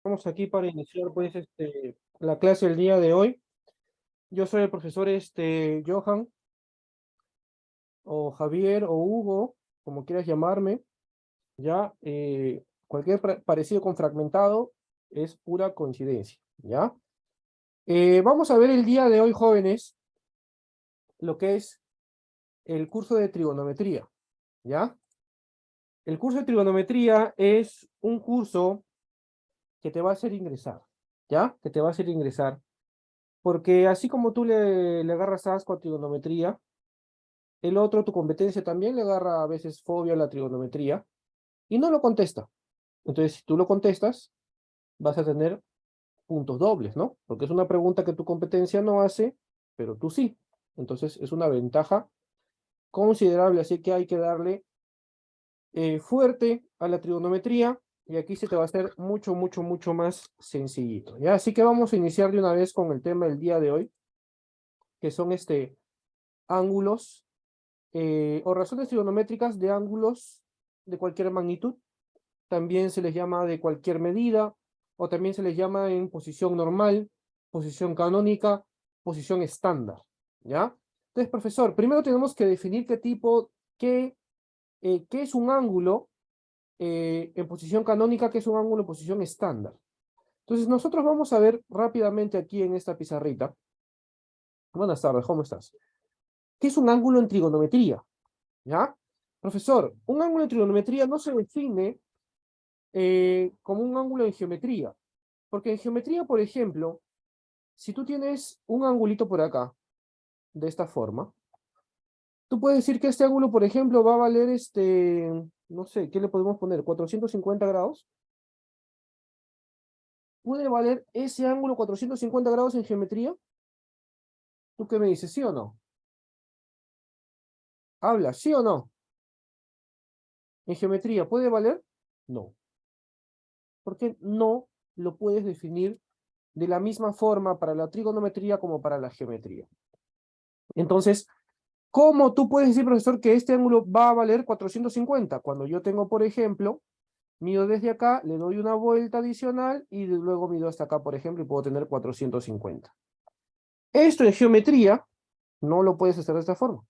Estamos aquí para iniciar pues la clase del día de hoy. Yo soy el profesor Johan o Javier o Hugo, como quieras llamarme. Ya cualquier parecido con fragmentado es pura coincidencia. Ya vamos a ver el día de hoy, jóvenes, lo que es el curso de trigonometría. Ya el curso de trigonometría es un curso que te va a hacer ingresar. Ya que te va a hacer ingresar. Porque así como tú le agarras asco a trigonometría, el otro, tu competencia, también le agarra a veces fobia a la trigonometría y no lo contesta. Entonces, si tú lo contestas, vas a tener puntos dobles, ¿no? Porque es una pregunta que tu competencia no hace, pero tú sí. Entonces, es una ventaja considerable, así que hay que darle fuerte a la trigonometría y aquí se te va a hacer mucho, mucho, mucho más sencillito, ¿ya? Así que vamos a iniciar de una vez con el tema del día de hoy, que son ángulos o razones trigonométricas de ángulos de cualquier magnitud. También se les llama de cualquier medida, o también se les llama en posición normal, posición canónica, posición estándar, ¿ya? Entonces, profesor, primero tenemos que definir qué es un ángulo en posición canónica, qué es un ángulo en posición estándar. Entonces, nosotros vamos a ver rápidamente aquí en esta pizarrita. Buenas tardes, ¿cómo estás? ¿Qué es un ángulo en trigonometría? ¿Ya? Profesor, un ángulo en trigonometría no se define como un ángulo en geometría, porque en geometría, por ejemplo, si tú tienes un angulito por acá, de esta forma, tú puedes decir que este ángulo, por ejemplo, va a valer no sé, ¿qué le podemos poner? 450 grados. ¿Puede valer ese ángulo 450 grados en geometría? ¿Tú qué me dices, sí o no? Habla, ¿sí o no? ¿En geometría puede valer? No, porque no lo puedes definir de la misma forma para la trigonometría como para la geometría. Entonces, ¿cómo tú puedes decir, profesor, que este ángulo va a valer 450? Cuando yo tengo, por ejemplo, mido desde acá, le doy una vuelta adicional y luego mido hasta acá, por ejemplo, y puedo tener 450. Esto en geometría no lo puedes hacer de esta forma.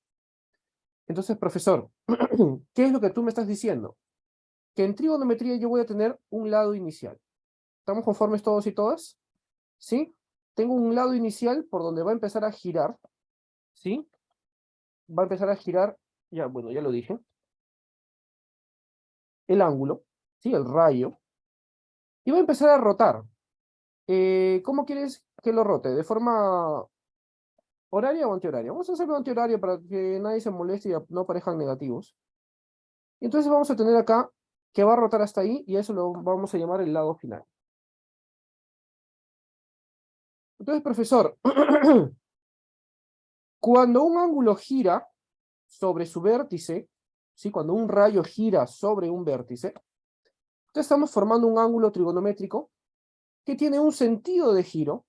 Entonces, profesor, ¿qué es lo que tú me estás diciendo? Que en trigonometría yo voy a tener un lado inicial. ¿Estamos conformes todos y todas? ¿Sí? Tengo un lado inicial por donde va a empezar a girar, ¿sí? Va a empezar a girar, ya, bueno, ya lo dije, el ángulo, ¿sí? El rayo, y va a empezar a rotar. ¿Cómo quieres que lo rote? ¿De forma horaria o antihoraria? Vamos a hacerlo antihoraria para que nadie se moleste y no aparezcan negativos. Y entonces vamos a tener acá que va a rotar hasta ahí y eso lo vamos a llamar el lado final. Entonces, profesor, cuando un ángulo gira sobre su vértice, ¿sí? Cuando un rayo gira sobre un vértice, entonces estamos formando un ángulo trigonométrico que tiene un sentido de giro.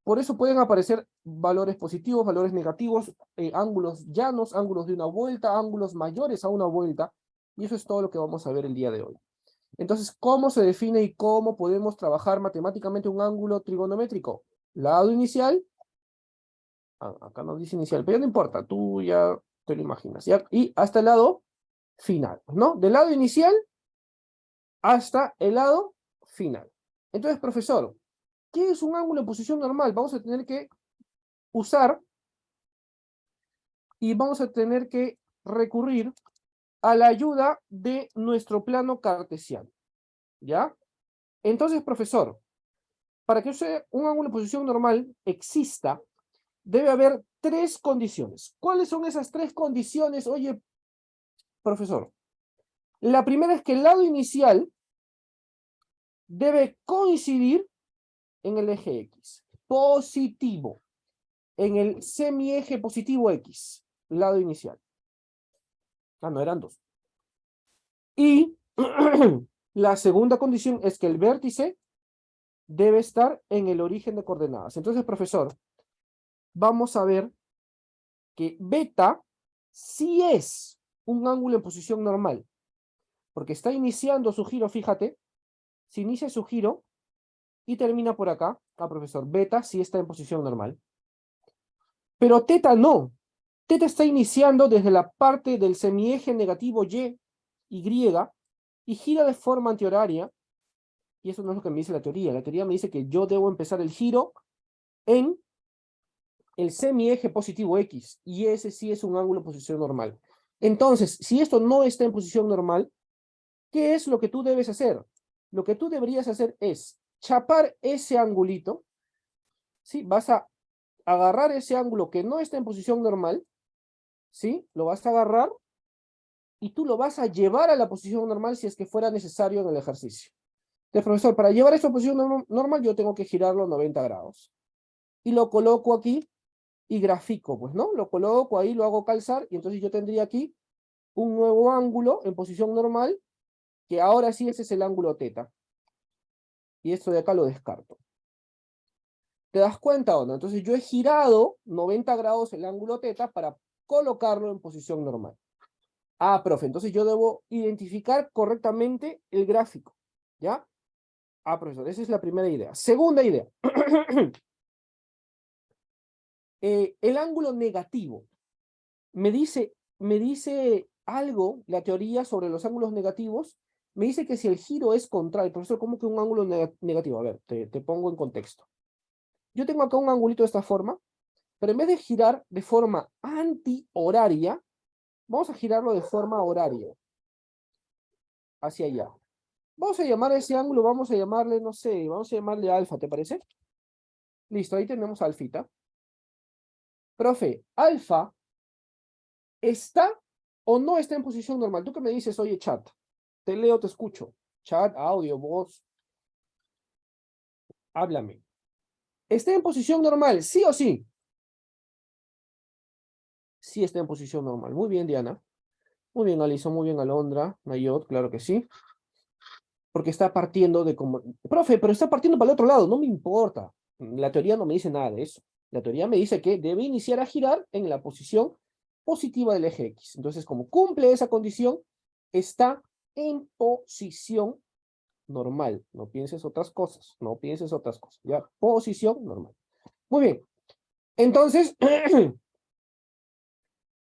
Por eso pueden aparecer valores positivos, valores negativos, ángulos llanos, ángulos de una vuelta, ángulos mayores a una vuelta. Y eso es todo lo que vamos a ver el día de hoy. Entonces, ¿cómo se define y cómo podemos trabajar matemáticamente un ángulo trigonométrico? Lado inicial, acá no dice inicial, pero ya no importa, tú ya te lo imaginas, ¿ya? Y hasta el lado final, ¿no? Del lado inicial hasta el lado final. Entonces, profesor, ¿qué es un ángulo en posición normal? Vamos a tener que usar y vamos a tener que recurrir a la ayuda de nuestro plano cartesiano, ¿ya? Entonces, profesor, para que un ángulo en posición normal exista, debe haber tres condiciones. ¿Cuáles son esas tres condiciones? Oye, profesor, la primera es que el lado inicial debe coincidir en el eje X, positivo, en el semieje positivo X, lado inicial. Ah, no, eran dos. Y la segunda condición es que el vértice debe estar en el origen de coordenadas. Entonces, profesor, vamos a ver que beta sí es un ángulo en posición normal, porque está iniciando su giro, fíjate, si inicia su giro, y termina por acá. Ah, profesor, beta sí está en posición normal. Pero teta no. Teta está iniciando desde la parte del semieje negativo Y, y gira de forma antihoraria. Y eso no es lo que me dice la teoría. La teoría me dice que yo debo empezar el giro en el semieje positivo X. Y ese sí es un ángulo en posición normal. Entonces, si esto no está en posición normal, ¿qué es lo que tú debes hacer? Lo que tú deberías hacer es chapar ese angulito, ¿sí? Vas a agarrar ese ángulo que no está en posición normal, ¿sí? Lo vas a agarrar y tú lo vas a llevar a la posición normal si es que fuera necesario en el ejercicio. Entonces, profesor, para llevar esta posición normal yo tengo que girarlo 90 grados. Y lo coloco aquí y grafico, pues, ¿no? Lo coloco ahí, lo hago calzar y entonces yo tendría aquí un nuevo ángulo en posición normal, que ahora sí ese es el ángulo teta. Y esto de acá lo descarto. ¿Te das cuenta o no? Entonces yo he girado 90 grados el ángulo teta para colocarlo en posición normal. Ah, profe, entonces yo debo identificar correctamente el gráfico, ¿ya? Ah, profesor, esa es la primera idea. Segunda idea. El ángulo negativo. Me dice algo, la teoría sobre los ángulos negativos, me dice que si el giro es contrario, profesor, ¿cómo que un ángulo negativo? A ver, te pongo en contexto. Yo tengo acá un angulito de esta forma, pero en vez de girar de forma antihoraria, vamos a girarlo de forma horaria, hacia allá. Vamos a llamar a ese ángulo, vamos a llamarle, no sé, vamos a llamarle alfa, ¿te parece? Listo, ahí tenemos alfita. Profe, alfa, ¿está o no está en posición normal? Tú que me dices, oye, chat, te leo, te escucho. Chat, audio, voz, háblame. ¿Está en posición normal, sí o sí? Sí está en posición normal. Muy bien, Diana. Muy bien, Alison, muy bien, Alondra, Nayot, claro que sí. Porque está partiendo de como... Profe, pero está partiendo para el otro lado, no me importa. La teoría no me dice nada de eso. La teoría me dice que debe iniciar a girar en la posición positiva del eje X. Entonces, como cumple esa condición, está en posición normal. No pienses otras cosas, no pienses otras cosas. Ya, posición normal. Muy bien. Entonces,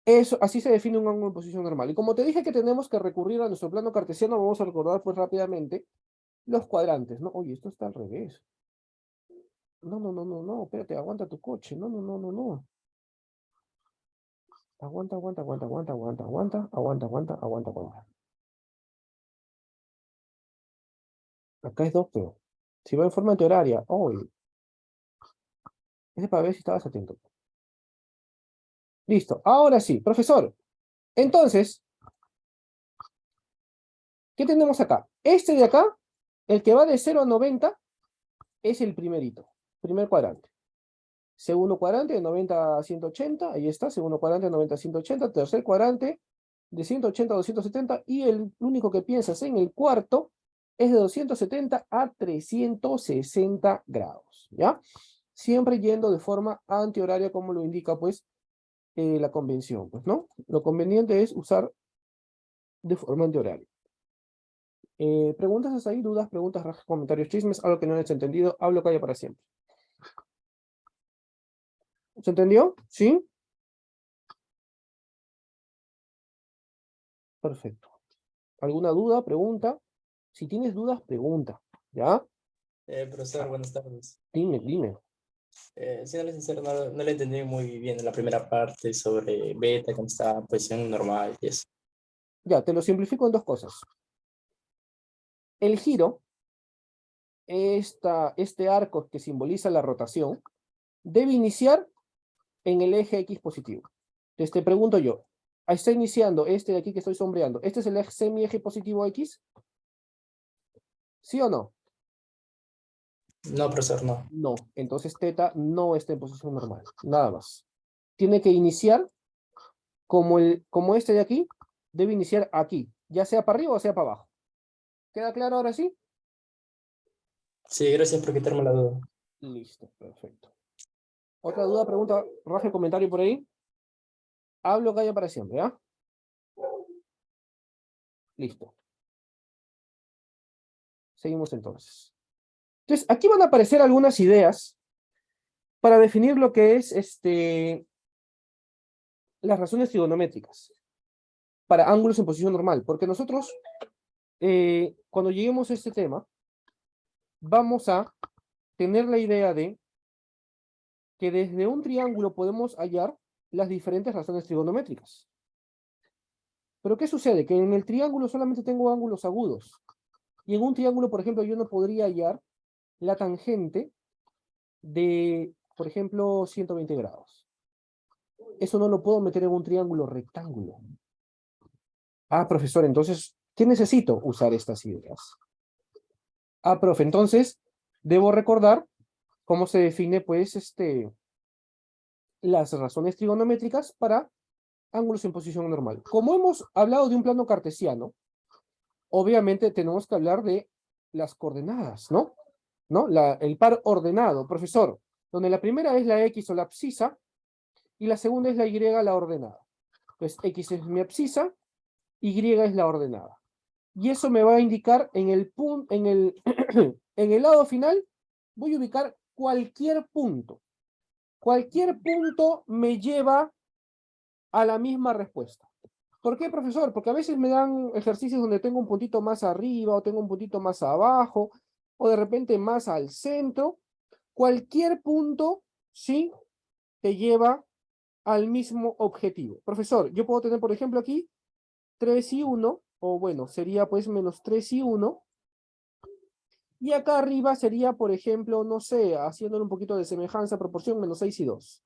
eso, así se define un ángulo en posición normal. Y como te dije que tenemos que recurrir a nuestro plano cartesiano, vamos a recordar pues rápidamente los cuadrantes, ¿no? Oye, esto está al revés. No, no, no, no, no, espérate, aguanta tu coche. No, no, no, no, no. Aguanta, aguanta, aguanta, aguanta, aguanta, aguanta, aguanta, aguanta, aguanta, aguanta. Acá es 2 pero. Si va en forma antihoraria, oye, ese para ver si estabas atento. Listo, ahora sí, profesor. Entonces, ¿qué tenemos acá? Este de acá, el que va de 0 a 90, es el primerito, primer cuadrante. Segundo cuadrante de 90 a 180, ahí está, segundo cuadrante de 90 a 180, tercer cuadrante de 180 a 270, y el único que piensas en el cuarto es de 270 a 360 grados, ¿ya? Siempre yendo de forma antihoraria, como lo indica, pues, la convención, pues, ¿no? Lo conveniente es usar de forma antihoraria. ¿Preguntas hasta ahí? ¿Dudas, preguntas, rajas, comentarios, chismes? Algo que no hayas entendido, hablo calla para siempre. ¿Se entendió? ¿Sí? Perfecto. ¿Alguna duda, pregunta? Si tienes dudas, pregunta, ¿ya? Profesor, buenas tardes. Dime. Siendo sincero, no le entendí muy bien en la primera parte sobre beta, cómo está en posición normal y eso. Ya, te lo simplifico en 2 cosas. El giro, este arco que simboliza la rotación, debe iniciar en el eje X positivo. Entonces te pregunto yo, ¿está iniciando este de aquí que estoy sombreando? ¿Este es el eje semieje positivo X? ¿Sí o no? No, profesor, no. No. Entonces teta no está en posición normal. Nada más. Tiene que iniciar como este de aquí, debe iniciar aquí, ya sea para arriba o sea para abajo. ¿Queda claro ahora sí? Sí, gracias por quitarme la duda. Listo, perfecto. ¿Otra duda, pregunta, raje, comentario por ahí? Hablo calla para siempre, ¿ya? Listo. Seguimos entonces. Entonces, aquí van a aparecer algunas ideas para definir lo que es las razones trigonométricas para ángulos en posición normal, porque nosotros, cuando lleguemos a este tema, vamos a tener la idea de que desde un triángulo podemos hallar las diferentes razones trigonométricas. Pero ¿qué sucede? Que en el triángulo solamente tengo ángulos agudos. Y en un triángulo, por ejemplo, yo no podría hallar la tangente de, por ejemplo, 120 grados. Eso no lo puedo meter en un triángulo rectángulo. Ah, profesor, entonces, ¿qué necesito? Usar estas ideas. Ah, profe, entonces, debo recordar cómo se define, pues, las razones trigonométricas para ángulos en posición normal. Como hemos hablado de un plano cartesiano, obviamente tenemos que hablar de las coordenadas, ¿no? El par ordenado, profesor, donde la primera es la X o la abscisa, y la segunda es la Y, la ordenada. Pues X es mi abscisa, Y es la ordenada. Y eso me va a indicar en el punto, en el lado final, voy a ubicar cualquier punto. Cualquier punto me lleva a la misma respuesta. ¿Por qué, profesor? Porque a veces me dan ejercicios donde tengo un puntito más arriba, o tengo un puntito más abajo, o de repente más al centro. Cualquier punto, sí, te lleva al mismo objetivo. Profesor, yo puedo tener, por ejemplo, aquí 3 y 1, o bueno, sería pues menos 3 y 1, y acá arriba sería, por ejemplo, no sé, haciéndole un poquito de semejanza, proporción, menos 6 y 2.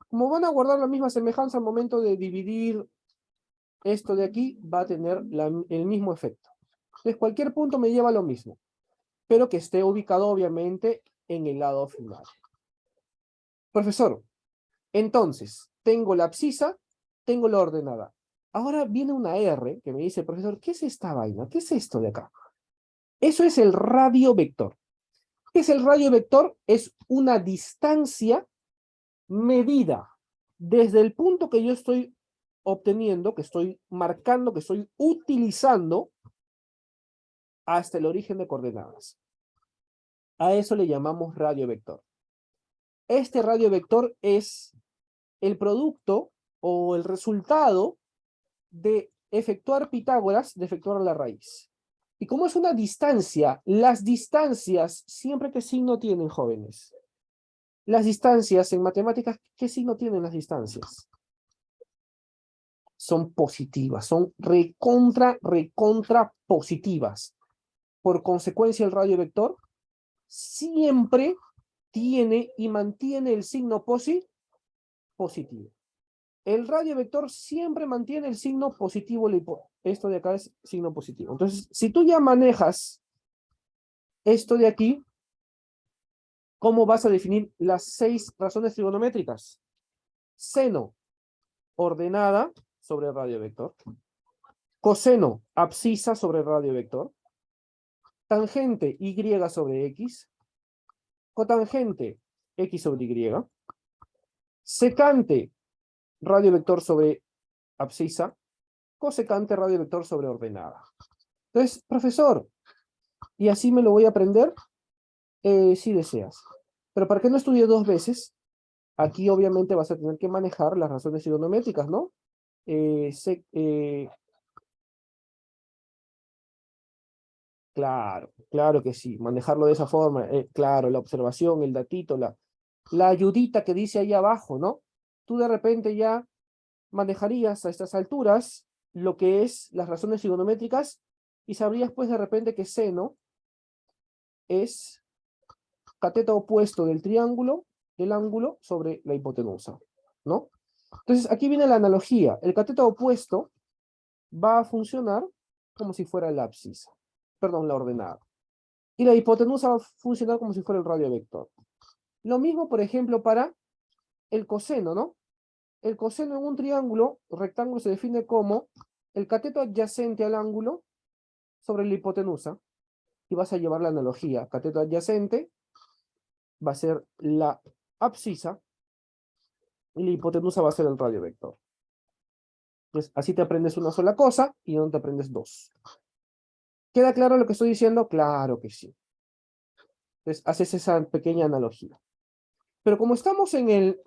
Como van a guardar la misma semejanza al momento de dividir esto de aquí, va a tener el mismo efecto. Entonces, cualquier punto me lleva a lo mismo, pero que esté ubicado, obviamente, en el lado final. Profesor, entonces, tengo la abscisa, tengo la ordenada. Ahora viene una R que me dice, profesor, ¿qué es esta vaina? ¿Qué es esto de acá? Eso es el radio vector. ¿Qué es el radio vector? Es una distancia medida desde el punto que yo estoy obteniendo, que estoy marcando, que estoy utilizando, hasta el origen de coordenadas. A eso le llamamos radio vector. Este radio vector es el producto o el resultado de efectuar Pitágoras, de efectuar la raíz. Y como es una distancia, las distancias, siempre ¿qué signo tienen, jóvenes? Las distancias en matemáticas, ¿qué signo tienen las distancias? Son positivas, son recontra positivas. Por consecuencia, el radio vector siempre tiene y mantiene el signo positivo. El radio vector siempre mantiene el signo positivo. Esto de acá es signo positivo. Entonces, si tú ya manejas esto de aquí, ¿cómo vas a definir las 6 razones trigonométricas? Seno ordenada sobre el radio vector. Coseno abscisa sobre el radio vector. Tangente Y sobre X. Cotangente X sobre Y. Secante radio vector sobre abscisa. Cosecante radio vector sobre ordenada. Entonces, profesor, ¿y así me lo voy a aprender? Si deseas. Pero para que no estudie 2 veces, aquí obviamente vas a tener que manejar las razones trigonométricas, ¿no? Claro, claro que sí, manejarlo de esa forma, claro, la observación, el datito, la ayudita que dice ahí abajo, ¿no? Tú de repente ya manejarías a estas alturas lo que es las razones trigonométricas y sabrías pues de repente que seno es cateto opuesto del triángulo, del ángulo sobre la hipotenusa, ¿no? Entonces aquí viene la analogía, el cateto opuesto va a funcionar como si fuera el abscisa, perdón, la ordenada. Y la hipotenusa va a funcionar como si fuera el radio vector. Lo mismo, por ejemplo, para el coseno, ¿no? El coseno en un triángulo rectángulo se define como el cateto adyacente al ángulo sobre la hipotenusa. Y vas a llevar la analogía. Cateto adyacente va a ser la abscisa y la hipotenusa va a ser el radio vector. Entonces, así te aprendes una sola cosa y no te aprendes 2. ¿Queda claro lo que estoy diciendo? Claro que sí. Entonces, haces esa pequeña analogía. Pero como estamos en el,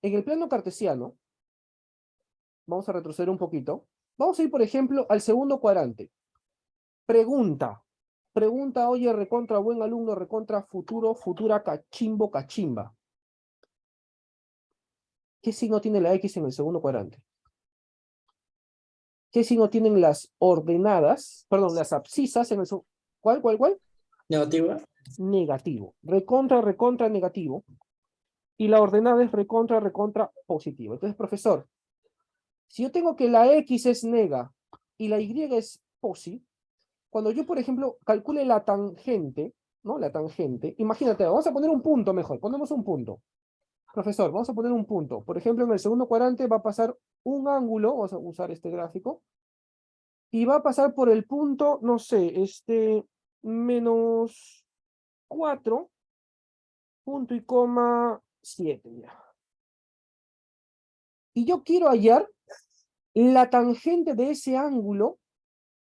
en el plano cartesiano, vamos a retroceder un poquito. Vamos a ir, por ejemplo, al segundo cuadrante. Pregunta. Pregunta, oye, recontra buen alumno, recontra futuro, futura cachimbo, cachimba. ¿Qué signo tiene la X en el segundo cuadrante? ¿Qué signo tienen las ordenadas, perdón, las abscisas en el segundo? ¿Cuál? Negativa. Negativo. Recontra, recontra, negativo. Y la ordenada es recontra, recontra, positivo. Entonces, profesor, si yo tengo que la X es nega y la Y es posi, cuando yo, por ejemplo, calcule la tangente, ¿no? La tangente, imagínate, vamos a poner un punto mejor, ponemos un punto. Profesor, vamos a poner un punto. Por ejemplo, en el segundo cuadrante va a pasar un ángulo, vamos a usar este gráfico, y va a pasar por el punto, no sé, menos 4, punto y coma 7. Ya. Y yo quiero hallar la tangente de ese ángulo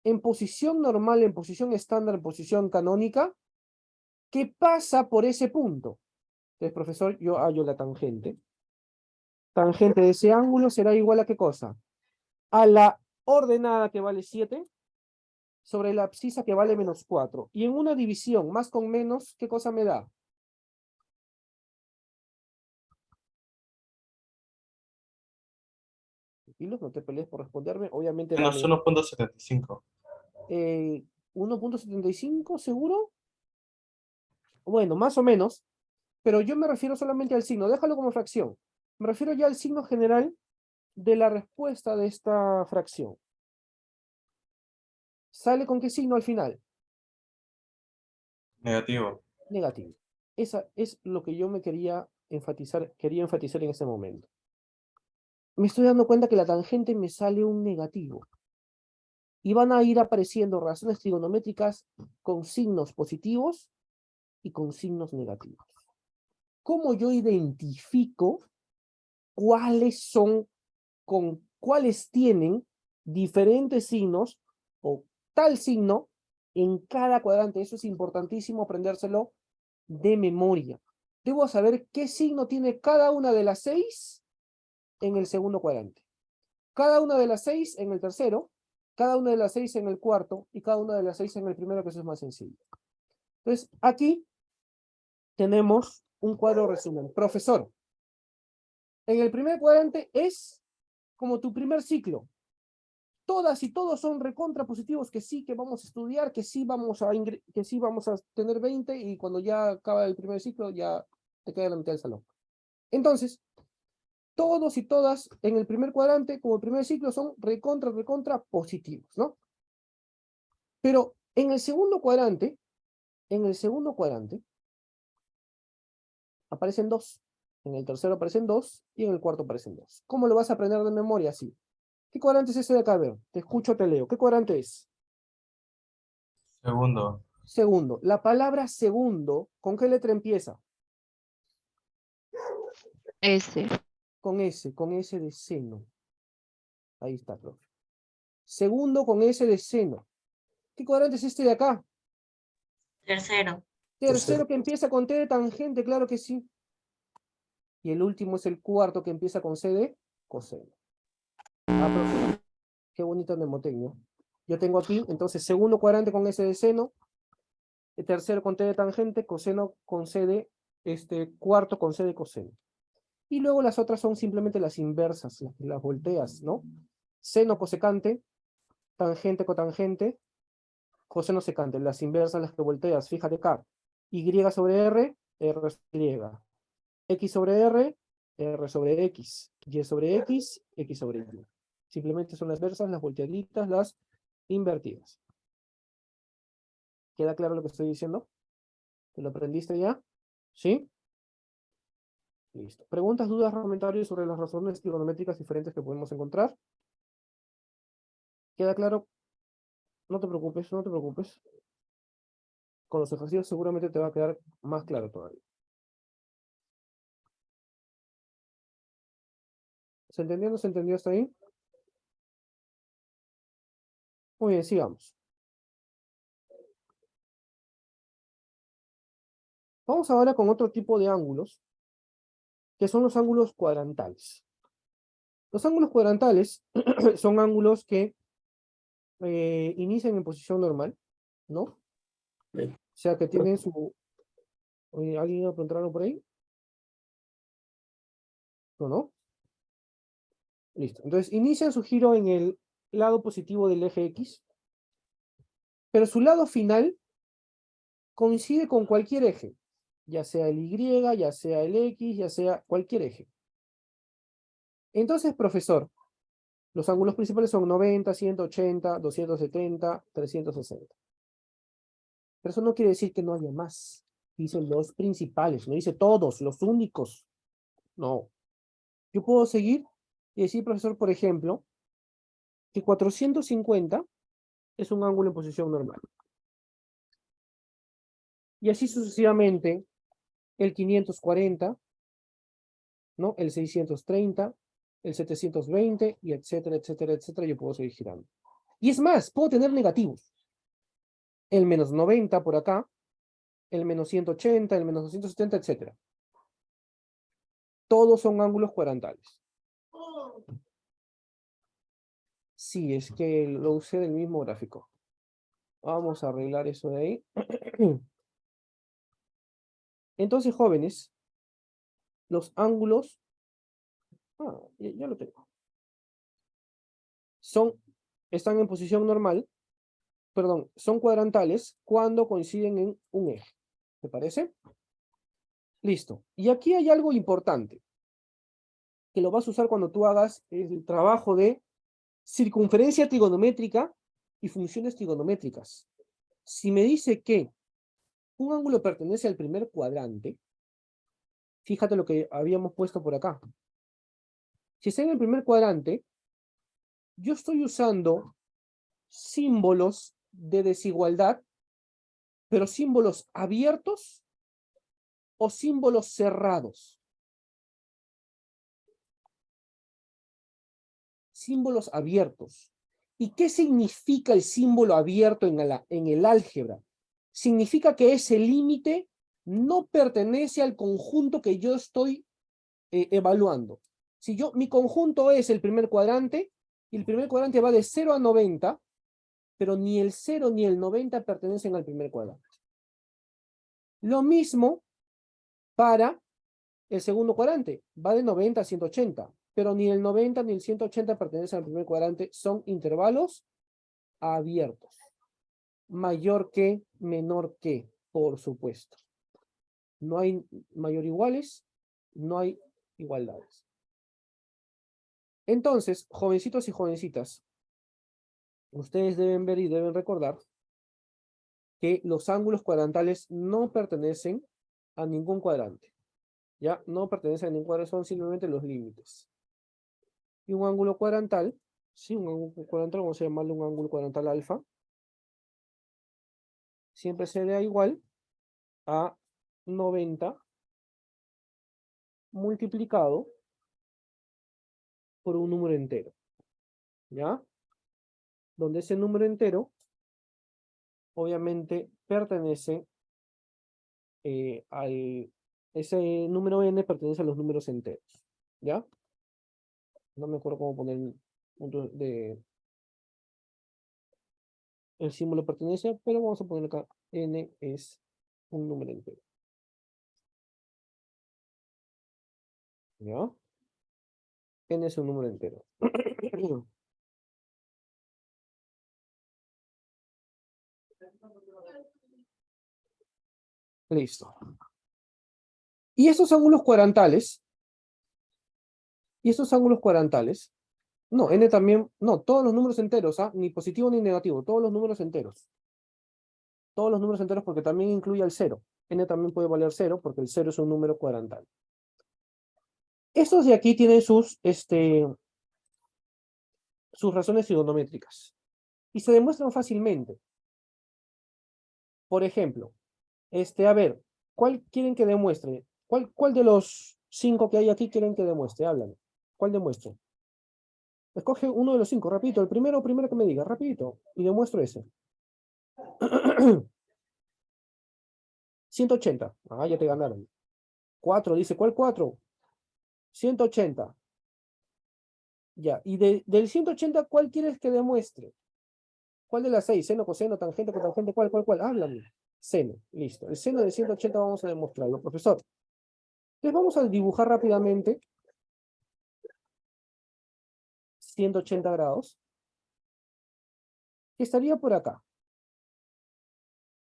en posición normal, en posición estándar, en posición canónica, que pasa por ese punto. Entonces, profesor, yo hallo la tangente. Tangente de ese ángulo será igual a ¿qué cosa? A la ordenada que vale 7 sobre la abscisa que vale menos 4. Y en una división, más con menos, ¿qué cosa me da? Tranquilos, no te pelees por responderme. Obviamente Menos dame 1.75. 1.75, ¿seguro? Bueno, más o menos, pero yo me refiero solamente al signo. Déjalo como fracción. Me refiero ya al signo general de la respuesta de esta fracción. ¿Sale con qué signo al final? Negativo. Negativo. Esa es lo que yo me quería enfatizar en ese momento. Me estoy dando cuenta que la tangente me sale un negativo. Y van a ir apareciendo relaciones trigonométricas con signos positivos y con signos negativos. ¿Cómo yo identifico cuáles tienen diferentes signos o tal signo en cada cuadrante? Eso es importantísimo aprendérselo de memoria. Debo saber qué signo tiene cada una de las 6 en el segundo cuadrante, cada una de las 6 en el tercero, cada una de las 6 en el cuarto y cada una de las 6 en el primero, que eso es más sencillo. Entonces, aquí tenemos un cuadro resumen. Profesor, en el primer cuadrante es como tu primer ciclo. Todas y todos son recontra positivos, que sí que vamos a estudiar, que sí vamos a tener 20 y cuando ya acaba el primer ciclo ya te queda la mitad del salón. Entonces, todos y todas en el primer cuadrante, como el primer ciclo, son recontra positivos, ¿no? Pero en el segundo cuadrante, aparecen 2. En el tercero aparecen 2 y en el cuarto aparecen 2. ¿Cómo lo vas a aprender de memoria así? ¿Qué cuadrante es ese de acá? A ver, te escucho, te leo. ¿Qué cuadrante es? Segundo. Segundo. La palabra segundo, ¿con qué letra empieza? S. Con S de seno. Ahí está, profe. Segundo con S de seno. ¿Qué cuadrante es este de acá? Tercero. Tercero que empieza con T de tangente, claro que sí. Y el último es el cuarto que empieza con C de coseno. Ah, profe, qué bonito mnemoteño. Yo tengo aquí, entonces, segundo cuadrante con S de seno, el tercero con T de tangente, coseno con C de, cuarto con C de coseno. Y luego las otras son simplemente las inversas, las volteas, ¿no? Seno cosecante, tangente cotangente, coseno secante, las inversas, las que volteas, fíjate acá. Y sobre R, R sobre Y. X sobre R sobre X. Y sobre X, X sobre Y. Simplemente son las versas, las volteaditas, las invertidas. ¿Queda claro lo que estoy diciendo? ¿Te lo aprendiste ya? ¿Sí? Listo. ¿Preguntas, dudas, comentarios sobre las razones trigonométricas diferentes que podemos encontrar? ¿Queda claro? No te preocupes, no te preocupes. Con los ejercicios seguramente te va a quedar más claro todavía. ¿Se entendió o no se entendió hasta ahí? Muy bien, sigamos. Vamos ahora con otro tipo de ángulos, que son los ángulos cuadrantales. Los ángulos cuadrantales son ángulos que inician en posición normal, ¿no? O Bien. sea que tienen su... ¿alguien iba a preguntar algo por ahí? No, no. Listo. Entonces, inician su giro en el lado positivo del eje X, pero su lado final coincide con cualquier eje, ya sea el Y, ya sea el X, ya sea cualquier eje. Entonces, profesor, los ángulos principales son 90, 180, 270, 360. Pero eso no quiere decir que no haya más. Dice los principales, no dice todos, los únicos. No. Yo puedo seguir y decir, profesor, por ejemplo, que 450 es un ángulo en posición normal. Y así sucesivamente, el 540, ¿no? El 630, el 720, y etcétera, etcétera, etcétera, yo puedo seguir girando. Y es más, puedo tener negativos. El menos 90 por acá, el menos 180, el menos 270, etcétera. Todos son ángulos cuadrantales. Sí, es que lo usé del mismo gráfico. Vamos a arreglar eso de ahí. Entonces, jóvenes, los ángulos... ya lo tengo. Están en posición normal, perdón, son cuadrantales cuando coinciden en un eje. ¿Te parece? Listo. Y aquí hay algo importante, que lo vas a usar cuando tú hagas el trabajo de circunferencia trigonométrica y funciones trigonométricas. Si me dice que un ángulo pertenece al primer cuadrante, fíjate lo que habíamos puesto por acá. Si está en el primer cuadrante, yo estoy usando símbolos de desigualdad, pero símbolos abiertos o símbolos cerrados. Símbolos abiertos. ¿Y qué significa el símbolo abierto en el álgebra? Significa que ese límite no pertenece al conjunto que yo estoy evaluando. Si mi conjunto es el primer cuadrante, y el primer cuadrante va de 0 a 90, pero ni el 0 ni el 90 pertenecen al primer cuadrante. Lo mismo para el segundo cuadrante, va de 90 a 180, pero ni el 90 ni el 180 pertenecen al primer cuadrante, son intervalos abiertos. Mayor que, menor que, por supuesto. No hay mayor iguales, no hay igualdades. Entonces, jovencitos y jovencitas, ustedes deben ver y deben recordar que los ángulos cuadrantales no pertenecen a ningún cuadrante. Ya no pertenecen a ningún cuadrante, son simplemente los límites. Y un ángulo cuadrantal, sí, un ángulo cuadrantal, vamos a llamarle un ángulo cuadrantal alfa, siempre será igual a 90 multiplicado por un número entero. ¿Ya? Donde ese número entero, obviamente, pertenece ese número n pertenece a los números enteros. ¿Ya? No me acuerdo cómo poner el punto de... El símbolo pertenece, pero vamos a poner acá, n es un número entero. ¿Ya? N es un número entero. Listo. Y estos ángulos cuadrantales, no, n también, no, todos los números enteros, ni positivo ni negativo, todos los números enteros. Todos los números enteros porque también incluye el 0. N también puede valer 0 porque el 0 es un número cuadrantal. Estos de aquí tienen sus razones trigonométricas. Y se demuestran fácilmente. Por ejemplo, a ver, ¿cuál quieren que demuestre? ¿Cuál de los 5 que hay aquí quieren que demuestre? Háblame. ¿Cuál demuestro? Escoge uno de los 5, rapidito. El primero que me diga, rapidito. Y demuestro ese. 180. Ah, ya te ganaron. 4, dice, ¿cuál 4? 180. Ya, y del 180, ¿cuál quieres que demuestre? ¿Cuál de las 6? Seno, coseno, tangente, cotangente, ¿cuál? Háblame. Seno, listo. El seno de 180 vamos a demostrarlo, profesor. Entonces vamos a dibujar rápidamente 180 grados. Que estaría por acá.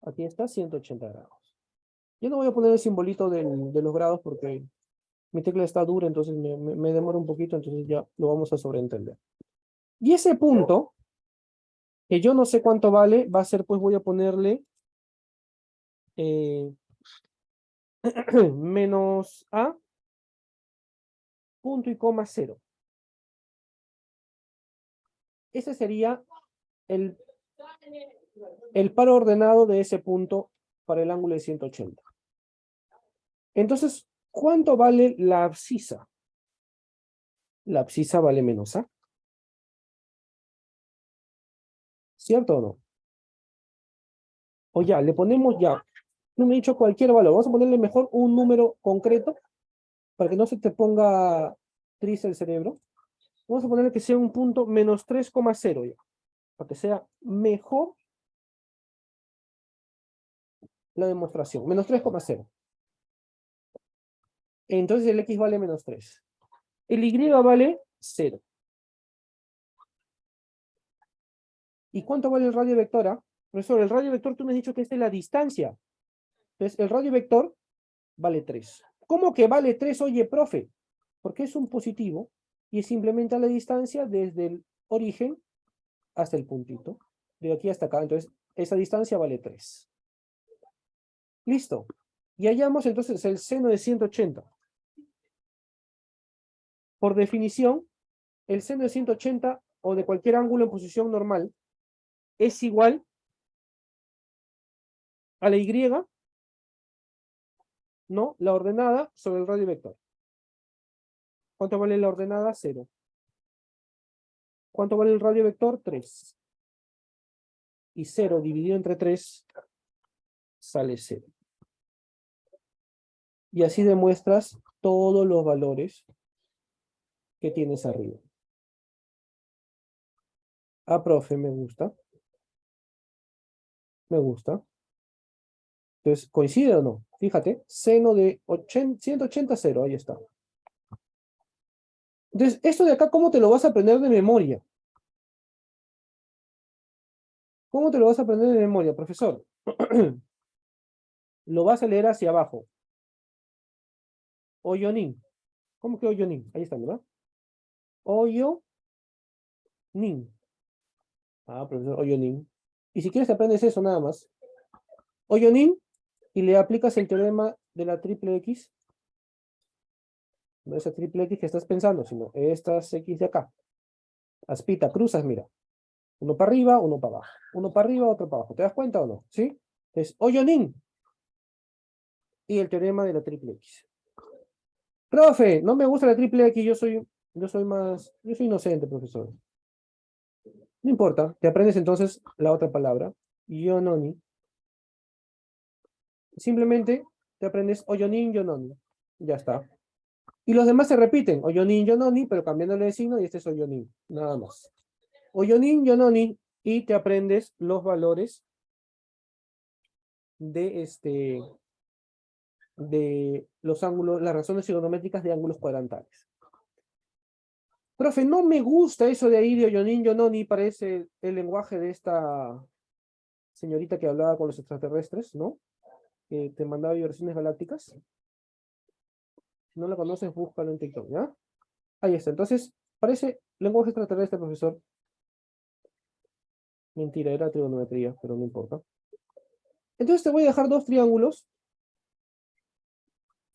Aquí está 180 grados. Yo no voy a poner el simbolito de los grados porque mi tecla está dura, entonces me demora un poquito, entonces ya lo vamos a sobreentender. Y ese punto, que yo no sé cuánto vale, va a ser, pues voy a ponerle menos A, punto y coma 0. Ese sería el par ordenado de ese punto para el ángulo de 180. Entonces, ¿cuánto vale la abscisa? La abscisa vale menos A. ¿Cierto o no? O ya, le ponemos ya, no me he dicho cualquier valor, vamos a ponerle mejor un número concreto para que no se te ponga triste el cerebro. Vamos a ponerle que sea un punto menos 3,0 ya, para que sea mejor la demostración. Menos 3,0. Entonces el X vale menos 3. El Y vale 0. ¿Y cuánto vale el radio vector? Profesor, el radio vector tú me has dicho que esta es la distancia. Entonces el radio vector vale 3. ¿Cómo que vale 3? Oye, profe, porque es un positivo y es simplemente a la distancia desde el origen hasta el puntito. De aquí hasta acá. Entonces esa distancia vale 3. Listo. Y hallamos entonces el seno de 180. Por definición, el seno de 180 o de cualquier ángulo en posición normal es igual a la Y, ¿no? La ordenada sobre el radio vector. ¿Cuánto vale la ordenada? 0. ¿Cuánto vale el radio vector? 3. Y 0 dividido entre 3 sale 0. Y así demuestras todos los valores que tienes arriba. Ah, profe, me gusta. Me gusta. Entonces, ¿coincide o no? Fíjate, seno de 180, 0, ahí está. Entonces, esto de acá, ¿cómo te lo vas a aprender de memoria? ¿Cómo te lo vas a aprender de memoria, profesor? Lo vas a leer hacia abajo. Oyonin. ¿Cómo que Oyonin? Ahí está, ¿verdad? Oyonin. Ah, profesor, Oyonin. Y si quieres aprendes eso nada más. Oyonin, y le aplicas el teorema de la triple X. No esa triple X que estás pensando, sino estas X de acá. Aspita, cruzas, mira. Uno para arriba, uno para abajo. Uno para arriba, otro para abajo. ¿Te das cuenta o no? ¿Sí? Es Oyonin. Y el teorema de la triple X. Profe, no me gusta la triple X, yo soy inocente, profesor. No importa, te aprendes entonces la otra palabra, Yononi. Simplemente te aprendes Oyonin, Yononi. Ya está. Y los demás se repiten, Oyonin, Yononi, pero cambiándole de signo y este es Oyonin, nada más. Oyonin, Yononi, y te aprendes los valores de los ángulos, las razones trigonométricas de ángulos cuadrantales. Profe, no me gusta eso de ahí de Oyonin, Yononi, parece el lenguaje de esta señorita que hablaba con los extraterrestres, ¿no? Que te mandaba vibraciones galácticas. Si no la conoces, búscalo en TikTok, ¿ya? Ahí está. Entonces, parece lenguaje extraterrestre, profesor. Mentira, era trigonometría, pero no importa. Entonces te voy a dejar dos triángulos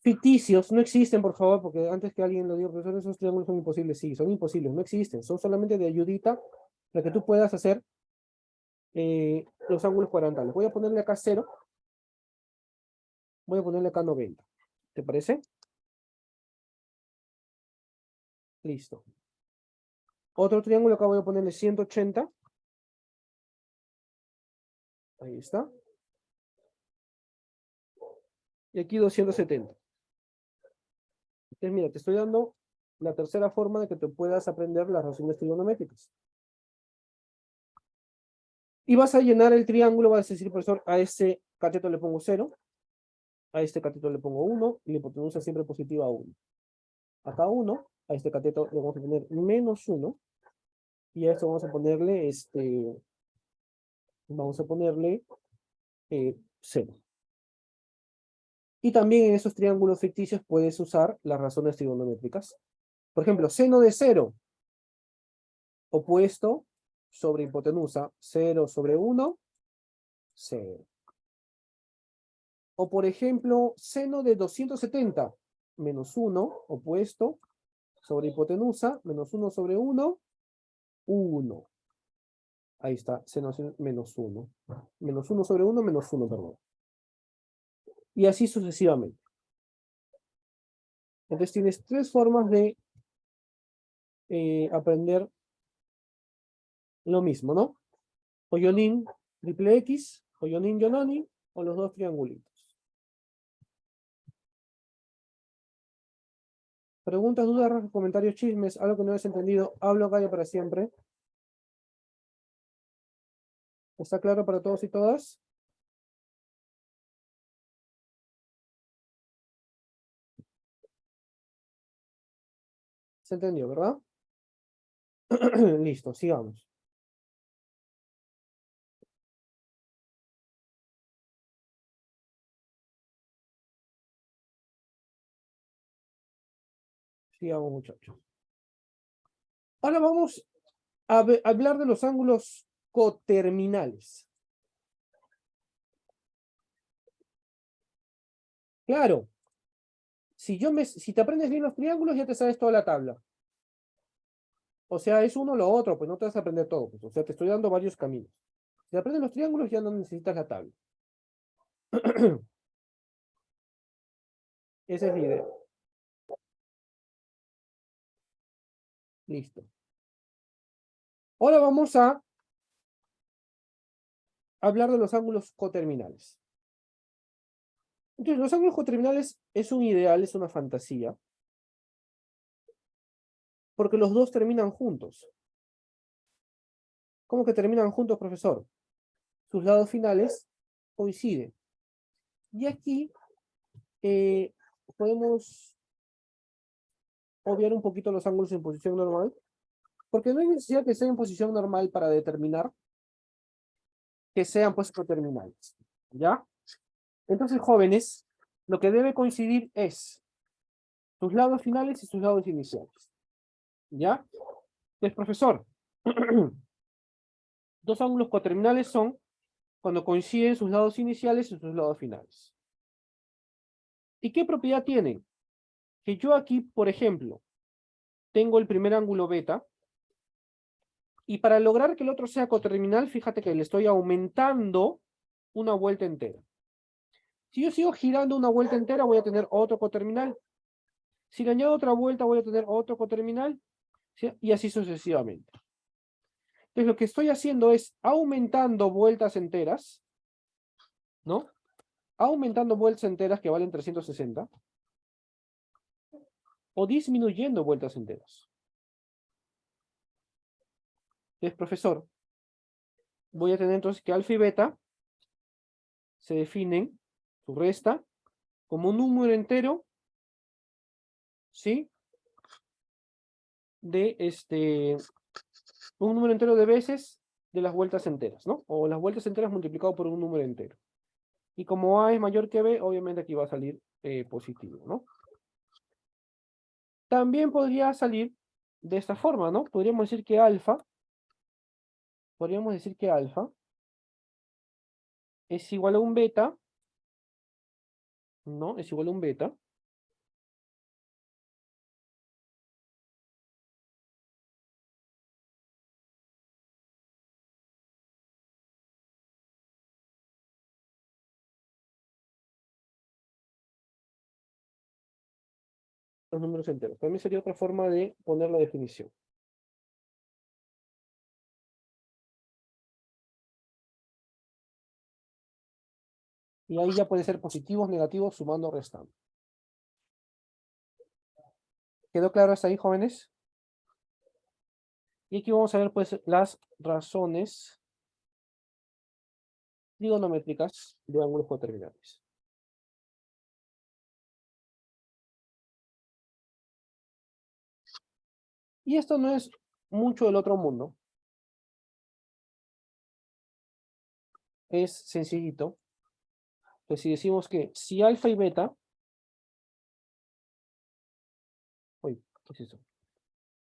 ficticios. No existen, por favor, porque antes que alguien lo diga, profesor, esos triángulos son imposibles. Sí, son imposibles, no existen. Son solamente de ayudita para que tú puedas hacer los ángulos cuadrantales. Voy a ponerle acá 0. Voy a ponerle acá 90. ¿Te parece? Listo. Otro triángulo acá voy a ponerle 180. Ahí está. y aquí 270. Entonces, mira, te estoy dando la tercera forma de que te puedas aprender las relaciones trigonométricas. Y vas a llenar el triángulo, vas a decir, profesor, a este cateto le pongo 0, a este cateto le pongo 1, y la hipotenusa siempre positiva 1. Acá 1, a este cateto le vamos a poner -1, y a esto vamos a ponerle, vamos a ponerle 0. Y también en esos triángulos ficticios puedes usar las razones trigonométricas. Por ejemplo, seno de 0, opuesto sobre hipotenusa, 0 sobre 1, 0. O por ejemplo, seno de 270, menos 1, opuesto sobre hipotenusa, menos 1 sobre 1, 1. Ahí está, seno menos 1. Menos 1 sobre 1, menos 1, perdón. Y así sucesivamente. Entonces tienes tres formas de aprender lo mismo, ¿no? Oyonin, triple X, Oyonin, Yononi, o los dos triangulitos. Preguntas, dudas, comentarios, chismes, algo que no hayas entendido, hablo, calla para siempre. ¿Está claro para todos y todas? ¿Se entendió, verdad? Listo, sigamos. Sigamos, muchachos. Ahora vamos a hablar de los ángulos coterminales. Claro, si te aprendes bien los triángulos, ya te sabes toda la tabla. O sea, es uno o lo otro, pues no te vas a aprender todo. Pues. O sea, te estoy dando varios caminos. Si aprendes los triángulos, ya no necesitas la tabla. Esa es la idea. Listo. Ahora vamos a hablar de los ángulos coterminales. Entonces, los ángulos coterminales es un ideal, es una fantasía, porque los dos terminan juntos. ¿Cómo que terminan juntos, profesor? Sus lados finales coinciden. Y aquí podemos obviar un poquito los ángulos en posición normal, porque no hay necesidad que estén en posición normal para determinar que sean pues coterminales. ¿Ya? Entonces, jóvenes, lo que debe coincidir es sus lados finales y sus lados iniciales. ¿Ya? Entonces, profesor, dos ángulos coterminales son cuando coinciden sus lados iniciales y sus lados finales. ¿Y qué propiedad tienen? Que yo aquí, por ejemplo, tengo el primer ángulo beta, y para lograr que el otro sea coterminal, fíjate que le estoy aumentando una vuelta entera. Si yo sigo girando una vuelta entera, voy a tener otro coterminal. Si le añado otra vuelta, voy a tener otro coterminal, ¿sí? Y así sucesivamente. Entonces, lo que estoy haciendo es aumentando vueltas enteras, ¿no? Aumentando vueltas enteras que valen 360, o disminuyendo vueltas enteras. Entonces, profesor, voy a tener entonces que alfa y beta se definen, su resta, como un número entero, ¿sí? De un número entero de veces de las vueltas enteras, ¿no? O las vueltas enteras multiplicado por un número entero. Y como A es mayor que B, obviamente aquí va a salir positivo, ¿no? También podría salir de esta forma, ¿no? Podríamos decir que alfa es igual a un beta, ¿no? Es igual a un beta. Los números enteros. También sería otra forma de poner la definición. Y ahí ya puede ser positivos, negativos, sumando o restando. ¿Quedó claro hasta ahí, jóvenes? Y aquí vamos a ver, pues, las razones trigonométricas de ángulos coterminales. Y esto no es mucho del otro mundo. Es sencillito. Pues si decimos que si alfa y beta... Uy, ¿qué es eso?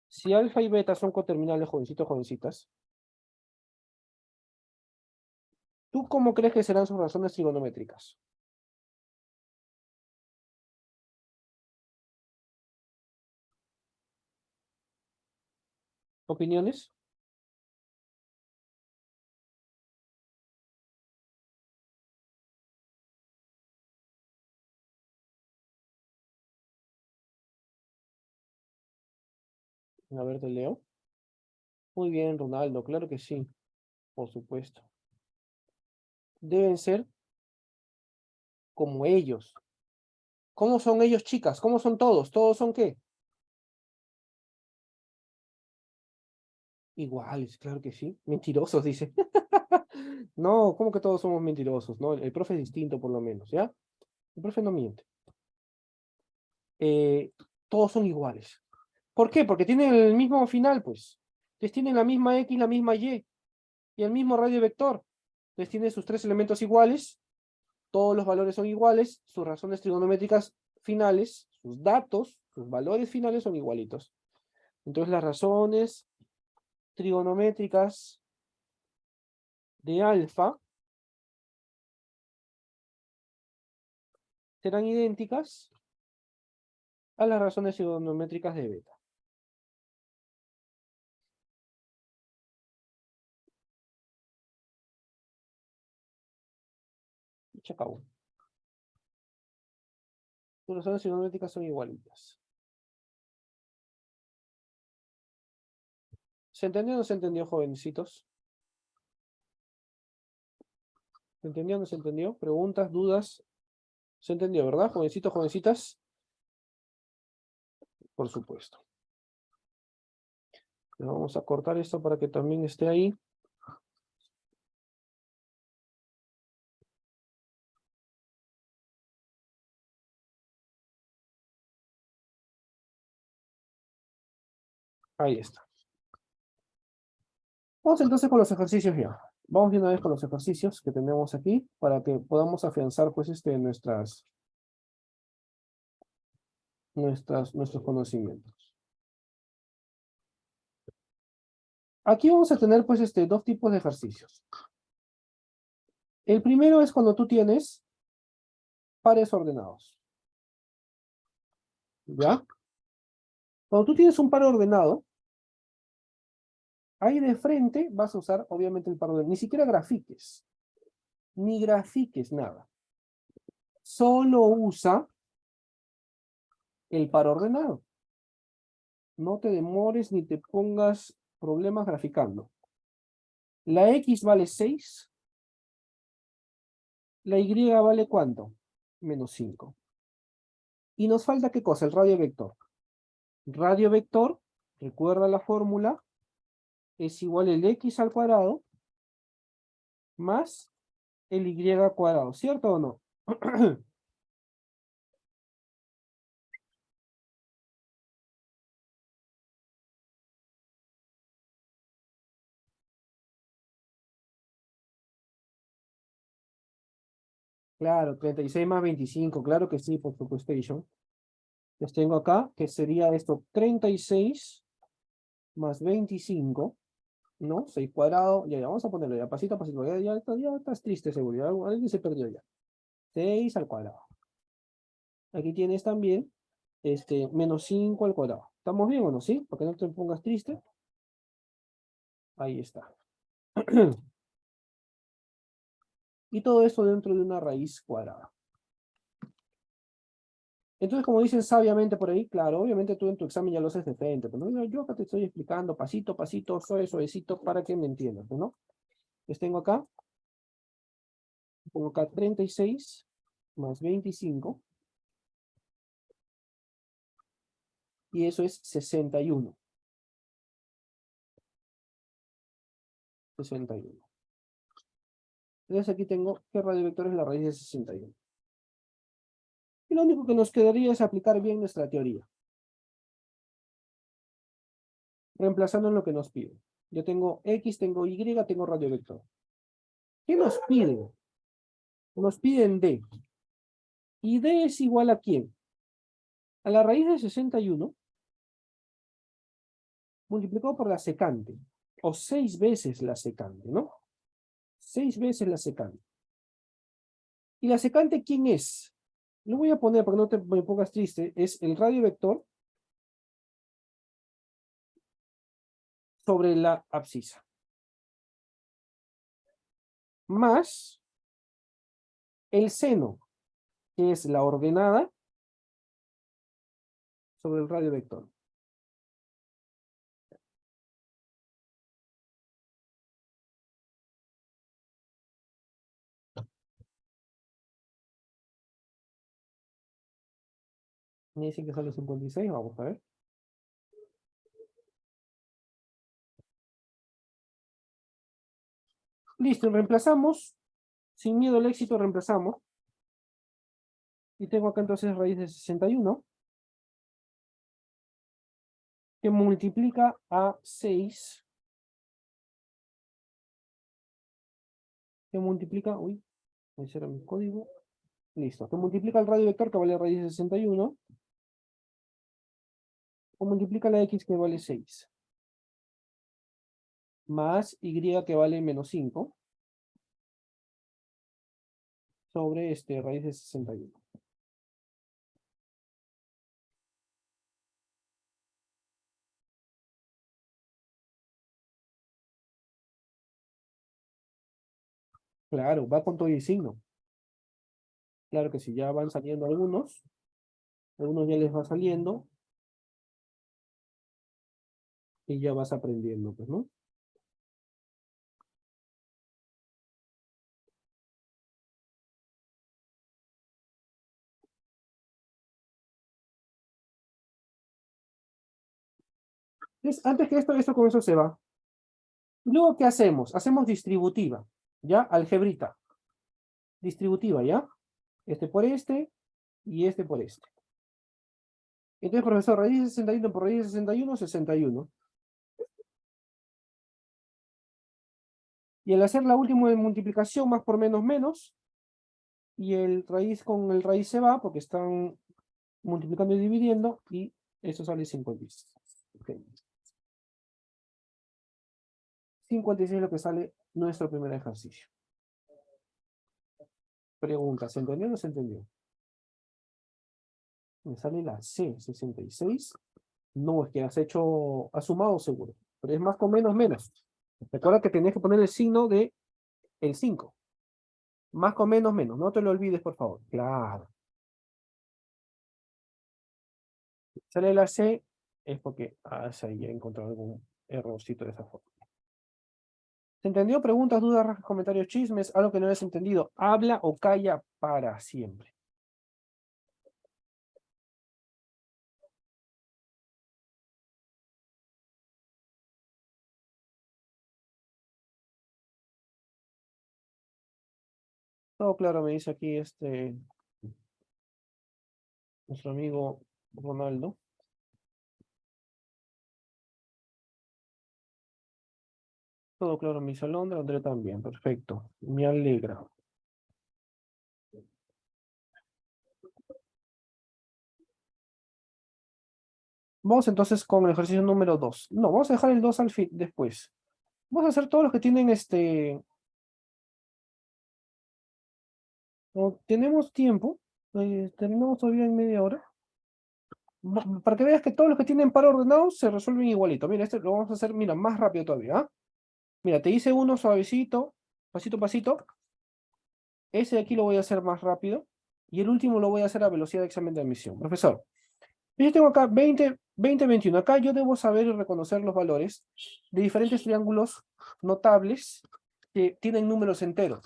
Si alfa y beta son coterminales, jovencitos, jovencitas, ¿tú cómo crees que serán sus razones trigonométricas? ¿Opiniones? A ver, te leo. Muy bien, Ronaldo, claro que sí, por supuesto. Deben ser como ellos. ¿Cómo son ellos, chicas? ¿Cómo son todos? ¿Todos son qué? Iguales, claro que sí. Mentirosos, dice. No, ¿cómo que todos somos mentirosos? No, el profe es distinto por lo menos, ¿ya? El profe no miente. Eh, Todos son iguales. ¿Por qué? Porque tienen el mismo final, pues. Entonces tienen la misma X, la misma Y y el mismo radio vector. Entonces tienen sus tres elementos iguales, todos los valores son iguales, sus razones trigonométricas finales, sus datos, sus valores finales son igualitos. Entonces las razones trigonométricas de alfa serán idénticas a las razones trigonométricas de beta. Y se acabó. Sus razones trigonométricas son igualitas. ¿Se entendió o no se entendió, jovencitos? ¿Se entendió o no se entendió? ¿Preguntas, dudas? ¿Se entendió, verdad, jovencitos, jovencitas? Por supuesto. Le vamos a cortar esto para que también esté ahí. Ahí está. Vamos entonces con los ejercicios ya. Vamos de una vez con los ejercicios que tenemos aquí para que podamos afianzar pues nuestros conocimientos. Aquí vamos a tener pues dos tipos de ejercicios. El primero es cuando tú tienes pares ordenados. ¿Ya? Cuando tú tienes un par ordenado, ahí de frente vas a usar obviamente el par ordenado. Ni siquiera grafiques. Ni grafiques nada. Solo usa el par ordenado. No te demores ni te pongas problemas graficando. La X vale 6. La Y vale ¿cuánto? Menos 5. Y nos falta ¿qué cosa? El radio vector. Radio vector, recuerda la fórmula, es igual el X al cuadrado más el Y al cuadrado, ¿cierto o no? Claro, 36 más 25, claro que sí, por supuesto. Les tengo acá, que sería esto, 36 más 25, ¿no? 6 cuadrado, ya, vamos a ponerlo ya, pasito a pasito, ya estás triste seguro, alguien se perdió ya. 6 al cuadrado. Aquí tienes también, menos 5 al cuadrado. ¿Estamos bien o no? ¿Sí? Para que no te pongas triste. Ahí está. Y todo esto dentro de una raíz cuadrada. Entonces, como dicen sabiamente por ahí, claro, obviamente tú en tu examen ya lo haces de frente, pero ¿no? Yo acá te estoy explicando pasito a pasito, suavecito, para que me entiendas, ¿no? Les tengo acá pongo acá 36 más 25. Y eso es 61. 61. Entonces aquí tengo que radio vector es la raíz de 61. Y lo único que nos quedaría es aplicar bien nuestra teoría. Reemplazando en lo que nos piden. Yo tengo X, tengo Y, tengo radio vector. ¿Qué nos piden? Nos piden D. ¿Y D es igual a quién? A la raíz de 61 multiplicado por la secante. O 6 veces la secante, ¿no? 6 veces la secante. ¿Y la secante quién es? Lo voy a poner para que no te me pongas triste. Es el radio vector sobre la abscisa. Más el seno, que es la ordenada sobre el radio vector. Me dicen que sale 56, vamos a ver. Listo, reemplazamos. Sin miedo al éxito, reemplazamos. Y tengo acá entonces raíz de 61. Que multiplica a 6. Que multiplica, uy, ese era mi código. Listo, que multiplica el radio vector que vale raíz de 61. O multiplica la X que vale 6. Más Y que vale menos 5. Sobre raíz de 61. Claro, va con todo y signo. Claro que si ya van saliendo algunos ya les va saliendo, y ya vas aprendiendo, pues, ¿no? Entonces, antes que esto con eso se va. Luego, ¿qué hacemos? Hacemos distributiva, ¿ya? Algebrita. Distributiva, ¿ya? Este por este, y este por este. Entonces, profesor, raíz de 61 por raíz de 61, 61. Y al hacer la última multiplicación, más por menos, menos, y el raíz con el raíz se va, porque están multiplicando y dividiendo, y eso sale 56. Okay. 56 es lo que sale nuestro primer ejercicio. Pregunta, ¿se entendió o no se entendió? Me sale la C, 66. No, es que has sumado seguro. Pero es más con menos, menos. Recuerda que tenías que poner el signo de el 5. Más con menos, menos. No te lo olvides, por favor. Claro. Sale la C, es porque ahí ya he encontrado algún errorcito de esa forma. ¿Se entendió? Preguntas, dudas, comentarios, chismes, algo que no hayas entendido. Habla o calla para siempre. Todo claro, me dice aquí nuestro amigo Ronaldo. Todo claro, mi salón, de André también. Perfecto. Me alegra. Vamos entonces con el ejercicio número 2. No, vamos a dejar el 2 al fin, después. Vamos a hacer todos los que tienen no, tenemos tiempo. Terminamos todavía en media hora. Para que veas que todos los que tienen par ordenado se resuelven igualito. Mira, lo vamos a hacer, mira, más rápido todavía. ¿Ah? Mira, te hice uno suavecito, pasito a pasito. Ese de aquí lo voy a hacer más rápido. Y el último lo voy a hacer a velocidad de examen de admisión. Profesor, yo tengo acá 20, 20, 21. Acá yo debo saber y reconocer los valores de diferentes triángulos notables que tienen números enteros.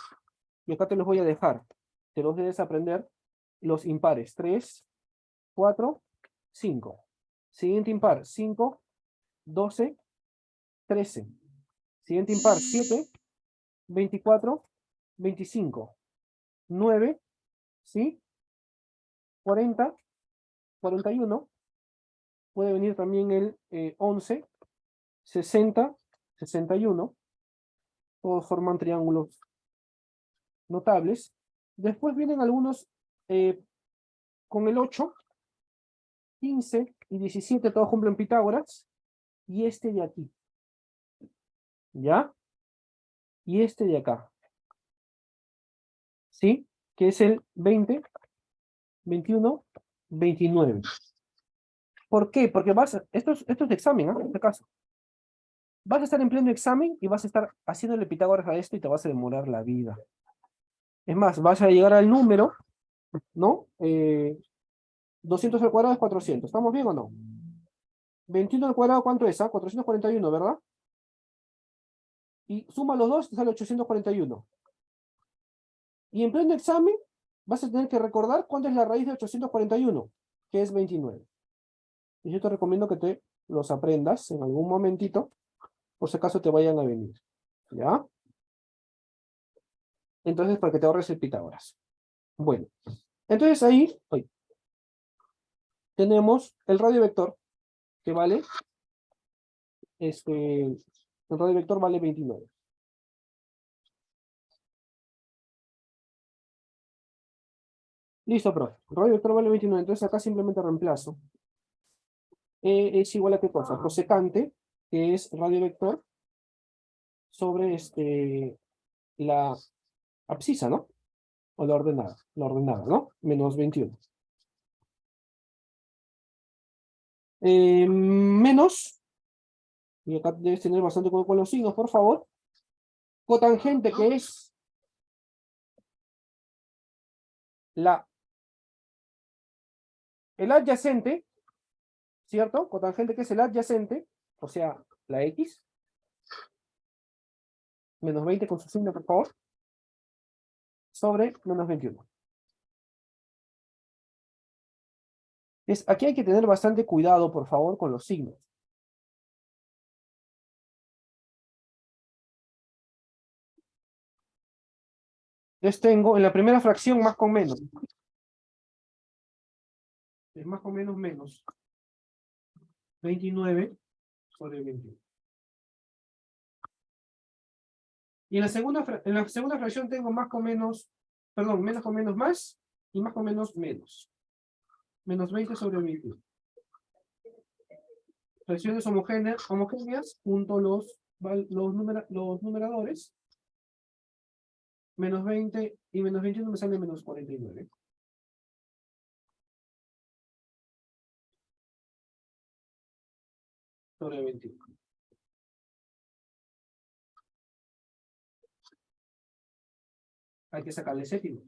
Y acá te los voy a dejar. Te los debes aprender los impares. 3, 4, 5. Siguiente impar, 5, 12, 13. Siguiente impar, 7, 24, 25. 9, ¿sí? 40, 41. Puede venir también el 11, 60, 61. Todos forman triángulos notables. Después vienen algunos con el 8, 15 y 17, todos cumplen Pitágoras. Y este de aquí. ¿Ya? Y este de acá. ¿Sí? Que es el 20, 21, 29. ¿Por qué? Porque esto es de examen, ¿no? En este caso. Vas a estar en pleno examen y vas a estar haciéndole Pitágoras a esto y te vas a demorar la vida. Es más, vas a llegar al número, ¿no? 200 al cuadrado es 400. ¿Estamos bien o no? 21 al cuadrado, ¿cuánto es? 441, ¿verdad? Y suma los dos, te sale 841. Y en pleno examen vas a tener que recordar cuánto es la raíz de 841, que es 29. Y yo te recomiendo que te los aprendas en algún momentito, por si acaso te vayan a venir. ¿Ya? Entonces, para que te ahorres el Pitágoras. Bueno, entonces ahí tenemos el radio vector, que vale, el radio vector vale 29. Listo, profe. Radio vector vale 29, entonces acá simplemente reemplazo. Es igual a qué cosa? Cosecante, que es radio vector, sobre la abscisa, ¿no? O la ordenada, ¿no? Menos 21. Menos, y acá debes tener bastante cuidado con los signos, por favor. Cotangente, que es el adyacente, ¿cierto? Cotangente, que es el adyacente, o sea, la X. Menos 20 con su signo, por favor. Sobre menos 21. Aquí hay que tener bastante cuidado, por favor, con los signos. Entonces tengo en la primera fracción más con menos. Es más con menos menos. 29 sobre 21. Y en la segunda fracción tengo más con menos, perdón, menos con menos más y más con menos menos. Menos 20 sobre 21. Fracciones homogéneas, junto los numeradores. Menos 20 y menos 21 me sale menos 49. Sobre 21. Hay que sacarle séptimo.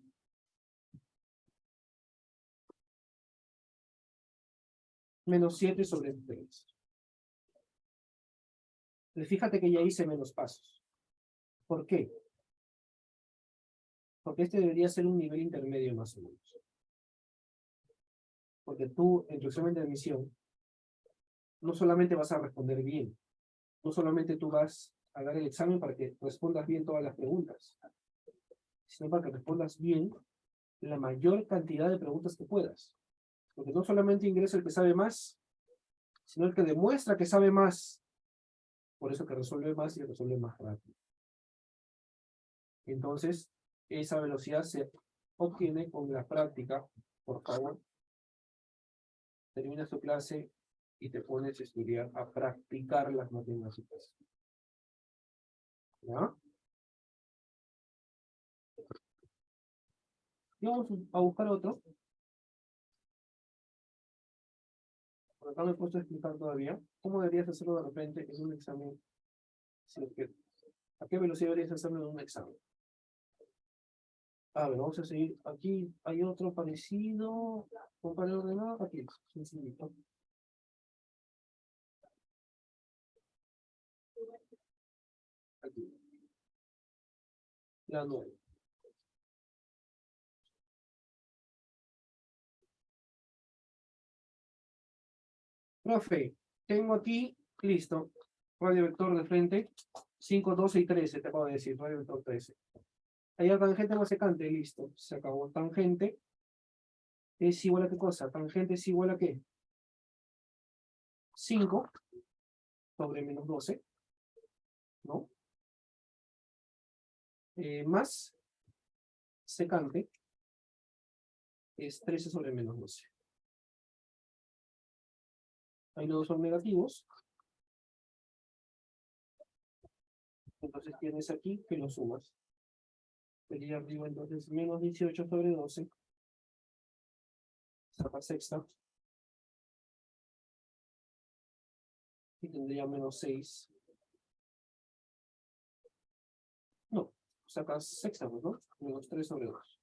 Menos 7 sobre 3. Fíjate que ya hice menos pasos. ¿Por qué? Porque este debería ser un nivel intermedio más o menos. Porque tú, en tu examen de admisión, no solamente vas a responder bien, no solamente tú vas a dar el examen para que respondas bien todas las preguntas, sino para que respondas bien la mayor cantidad de preguntas que puedas. Porque no solamente ingresa el que sabe más, sino el que demuestra que sabe más. Por eso que resuelve más y resuelve más rápido. Entonces, esa velocidad se obtiene con la práctica. Por favor, terminas tu clase y te pones a estudiar, a practicar las matemáticas. ¿Ya? Y vamos a buscar otro. Por acá me he puesto a explicar todavía. ¿Cómo deberías hacerlo de repente en un examen? ¿A qué velocidad deberías hacerlo en un examen? A ver, vamos a seguir. Aquí hay otro parecido. Compare ordenado. Aquí, sencillito. Aquí. La 9. Profe, tengo aquí, listo, radio vector de frente, 5, 12 y 13, te acabo de decir, radio vector 13. Allá tangente más secante, listo, se acabó. Tangente es igual a qué cosa, tangente es igual a qué, 5 sobre menos 12, ¿no? Más secante es 13 sobre menos 12. Ahí los dos son negativos. Entonces tienes aquí que lo sumas. Sería arriba entonces menos 18 sobre 12. Saca sexta. Y tendría menos 6. No, sacas sexta, pues, ¿no? Menos 3 sobre 2.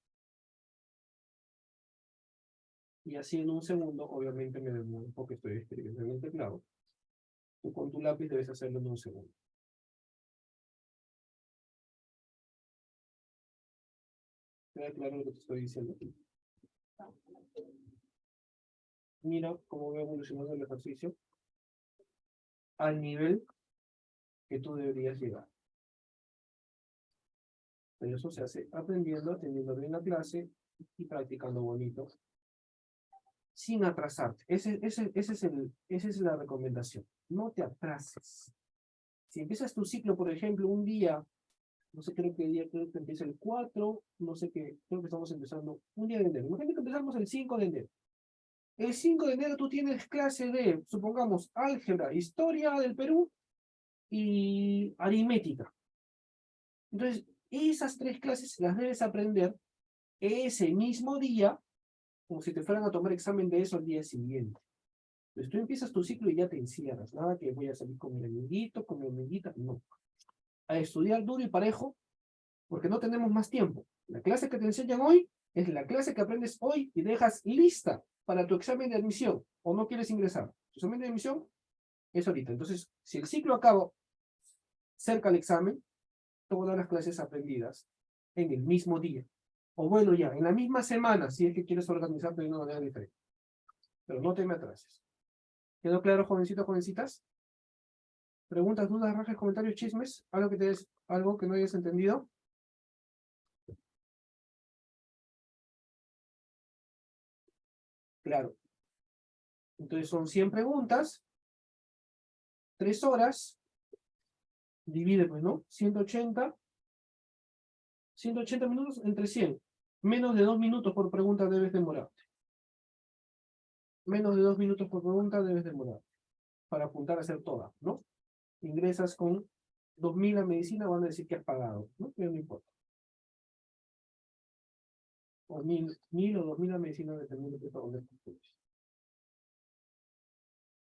Y así en un segundo, obviamente me demoro porque estoy escribiendo en el teclado. Tú con tu lápiz debes hacerlo en un segundo. ¿Queda claro lo que te estoy diciendo? Mira cómo va evolucionando el ejercicio al nivel que tú deberías llegar. Pero eso se hace aprendiendo, atendiendo bien la clase y practicando bonito, sin atrasarte. Esa es la recomendación. No te atrases. Si empiezas tu ciclo, por ejemplo, un día, no sé, creo que empieza el 4, no sé qué, creo que estamos empezando un día de enero. Imagínate que empezamos el 5 de enero. El 5 de enero tú tienes clase de, supongamos, álgebra, historia del Perú y aritmética. Entonces, esas 3 clases las debes aprender ese mismo día, como si te fueran a tomar examen de eso al día siguiente. Entonces tú empiezas tu ciclo y ya te encierras. Nada que voy a salir con mi amiguito, con mi amiguita, no. A estudiar duro y parejo, porque no tenemos más tiempo. La clase que te enseñan hoy es la clase que aprendes hoy y dejas lista para tu examen de admisión, o no quieres ingresar. Tu examen de admisión es ahorita. Entonces, si el ciclo acaba cerca del examen, todas las clases aprendidas en el mismo día. O bueno, ya, en la misma semana, si es que quieres organizarte de una manera diferente. Pero no te me atrases. ¿Quedó claro, jovencitos, jovencitas? ¿Preguntas, dudas, rajas, comentarios, chismes? ¿Algo que no hayas entendido? Claro. Entonces son 100 preguntas, 3 horas, divide, pues, ¿no? 180 minutos entre 100. Menos de 2 minutos por pregunta debes demorarte. Menos de 2 minutos por pregunta debes demorarte. Para apuntar a hacer todas, ¿no? Ingresas con 2000 a medicina, van a decir que has pagado, ¿no? Pero no importa. O 1000 o 2000 a medicina, dependiendo de dónde estés.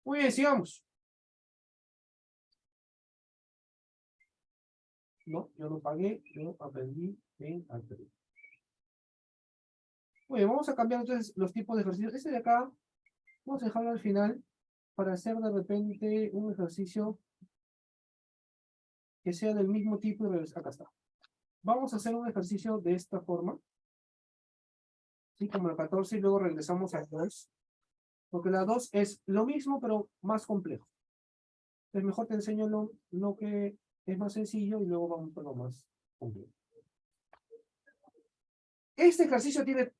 Muy bien, sigamos. No, yo no pagué, yo aprendí en Alfred. Muy bien, vamos a cambiar entonces los tipos de ejercicios. Este de acá, vamos a dejarlo al final para hacer de repente un ejercicio que sea del mismo tipo y regresar. Acá está. Vamos a hacer un ejercicio de esta forma. ¿Sí? Como el 14 y luego regresamos al 2. Porque la 2 es lo mismo, pero más complejo. Es mejor te enseño lo que es más sencillo y luego vamos a lo más complejo. Este ejercicio tiene,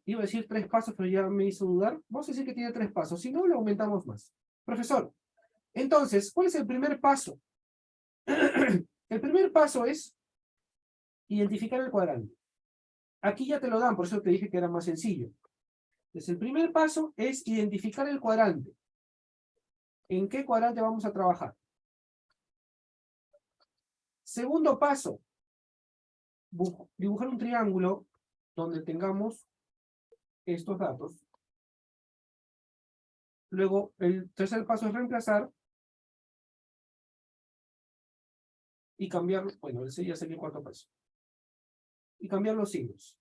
iba a decir 3 pasos, pero ya me hizo dudar. Vamos a decir que tiene 3 pasos, si no, le aumentamos más. Profesor, entonces, ¿cuál es el primer paso? El primer paso es identificar el cuadrante. Aquí ya te lo dan, por eso te dije que era más sencillo. Entonces, el primer paso es identificar el cuadrante. ¿En qué cuadrante vamos a trabajar? Segundo paso, dibujar un triángulo donde tengamos estos datos. Luego, el tercer paso es reemplazar y cambiar, bueno, ese ya sería el cuarto paso. Y cambiar los signos,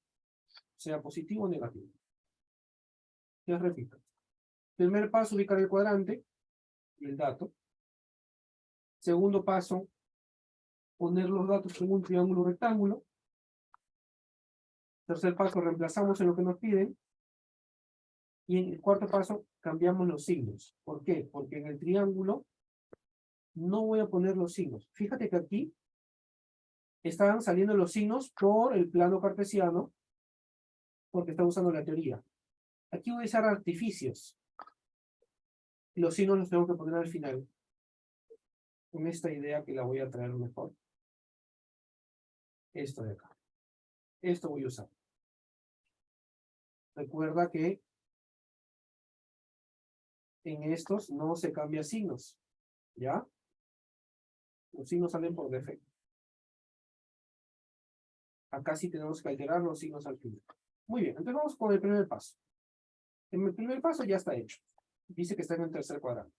sea positivo o negativo. Les repito. Primer paso, ubicar el cuadrante y el dato. Segundo paso, poner los datos en un triángulo rectángulo. Tercer paso, reemplazamos en lo que nos piden. Y en el cuarto paso cambiamos los signos. ¿Por qué? Porque en el triángulo no voy a poner los signos. Fíjate que aquí están saliendo los signos por el plano cartesiano, porque está usando la teoría. Aquí voy a usar artificios. Los signos los tengo que poner al final. Con esta idea que la voy a traer mejor. Esto de acá. Esto voy a usar. Recuerda que en estos no se cambia signos. ¿Ya? Los signos salen por defecto. Acá sí tenemos que alterar los signos al final. Muy bien, entonces vamos con el primer paso. En el primer paso ya está hecho. Dice que está en el tercer cuadrante.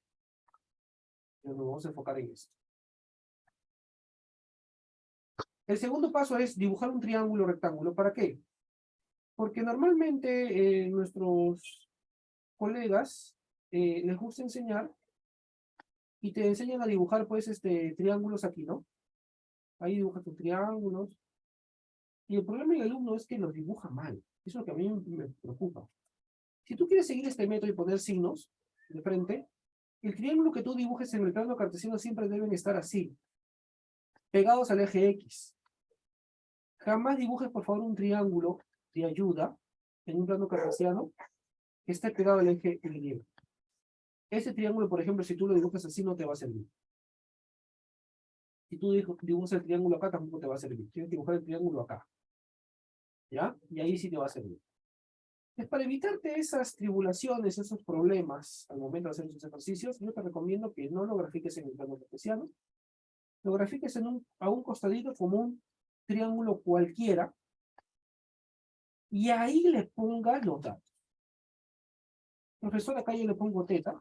Nos vamos a enfocar en esto. El segundo paso es dibujar un triángulo rectángulo. ¿Para qué? Porque normalmente nuestros colegas les gusta enseñar y te enseñan a dibujar pues triángulos aquí, ¿no? Ahí dibujas tus triángulos. Y el problema del alumno es que los dibuja mal. Eso es lo que a mí me preocupa. Si tú quieres seguir este método y poner signos de frente, el triángulo que tú dibujes en el plano cartesiano siempre deben estar así, pegados al eje X. Jamás dibujes, por favor, un triángulo de ayuda en un plano cartesiano que esté pegado al eje Y. Ese triángulo, por ejemplo, si tú lo dibujas así, no te va a servir. Si tú dibujas el triángulo acá, tampoco te va a servir. Tienes que dibujar el triángulo acá. ¿Ya? Y ahí sí te va a servir. Es para evitarte esas tribulaciones, esos problemas al momento de hacer esos ejercicios, yo te recomiendo que no lo grafiques en el plano cartesiano, lo grafiques a un costadito como un triángulo cualquiera, y ahí le pongas los datos. Profesor, acá yo le pongo teta.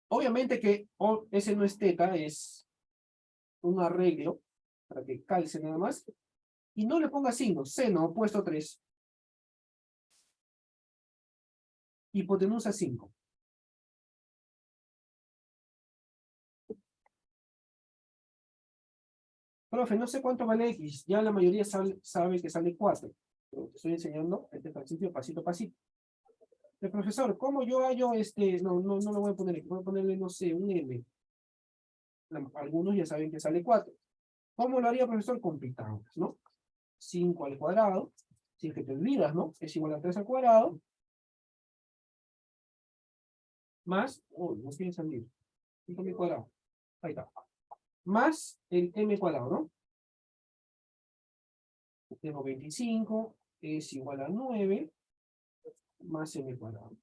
Obviamente que ese no es teta, es un arreglo para que calce nada más. Y no le ponga signos, seno opuesto 3. Hipotenusa 5. Profe, no sé cuánto vale X, ya la mayoría sabe que sale 4. Pero te estoy enseñando este ejercicio pasito a pasito. El profesor, ¿cómo yo hallo no lo voy a poner aquí, voy a ponerle, no sé, un M. Algunos ya saben que sale 4. ¿Cómo lo haría, profesor? Con Pitágoras, ¿no? 5 al cuadrado, si es que te olvidas, ¿no? Es igual a 3 al cuadrado, más, no quiere salir, 5 al cuadrado, ahí está, más el M cuadrado, ¿no? Tengo 25, es igual a 9, más M cuadrado.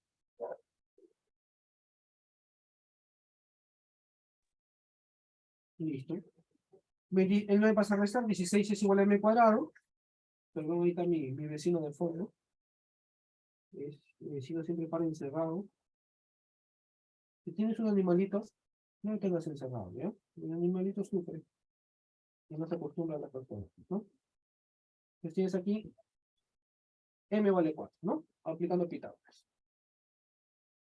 Listo. El 9 pasa a restar, 16 es igual a M cuadrado. Perdón, ahí está mi vecino del fondo. Mi vecino siempre para encerrado. Si tienes un animalito, no lo tengas encerrado, ¿ya? El animalito sufre. Y no se acostumbra a la persona, ¿no? Entonces tienes aquí, M vale 4, ¿no? Aplicando Pitágoras.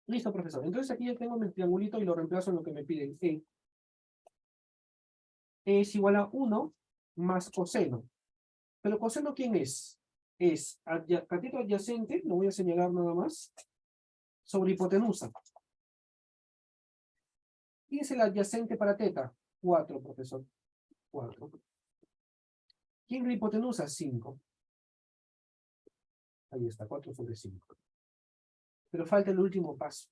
Listo, profesor. Entonces aquí ya tengo mi triangulito y lo reemplazo en lo que me piden. E es igual a 1 más coseno. ¿Pero coseno quién es? Es cateto adyacente, lo voy a señalar nada más, sobre hipotenusa. ¿Quién es el adyacente para teta? 4, profesor. 4. ¿Quién es la hipotenusa? 5. Ahí está, 4 sobre 5. Pero falta el último paso.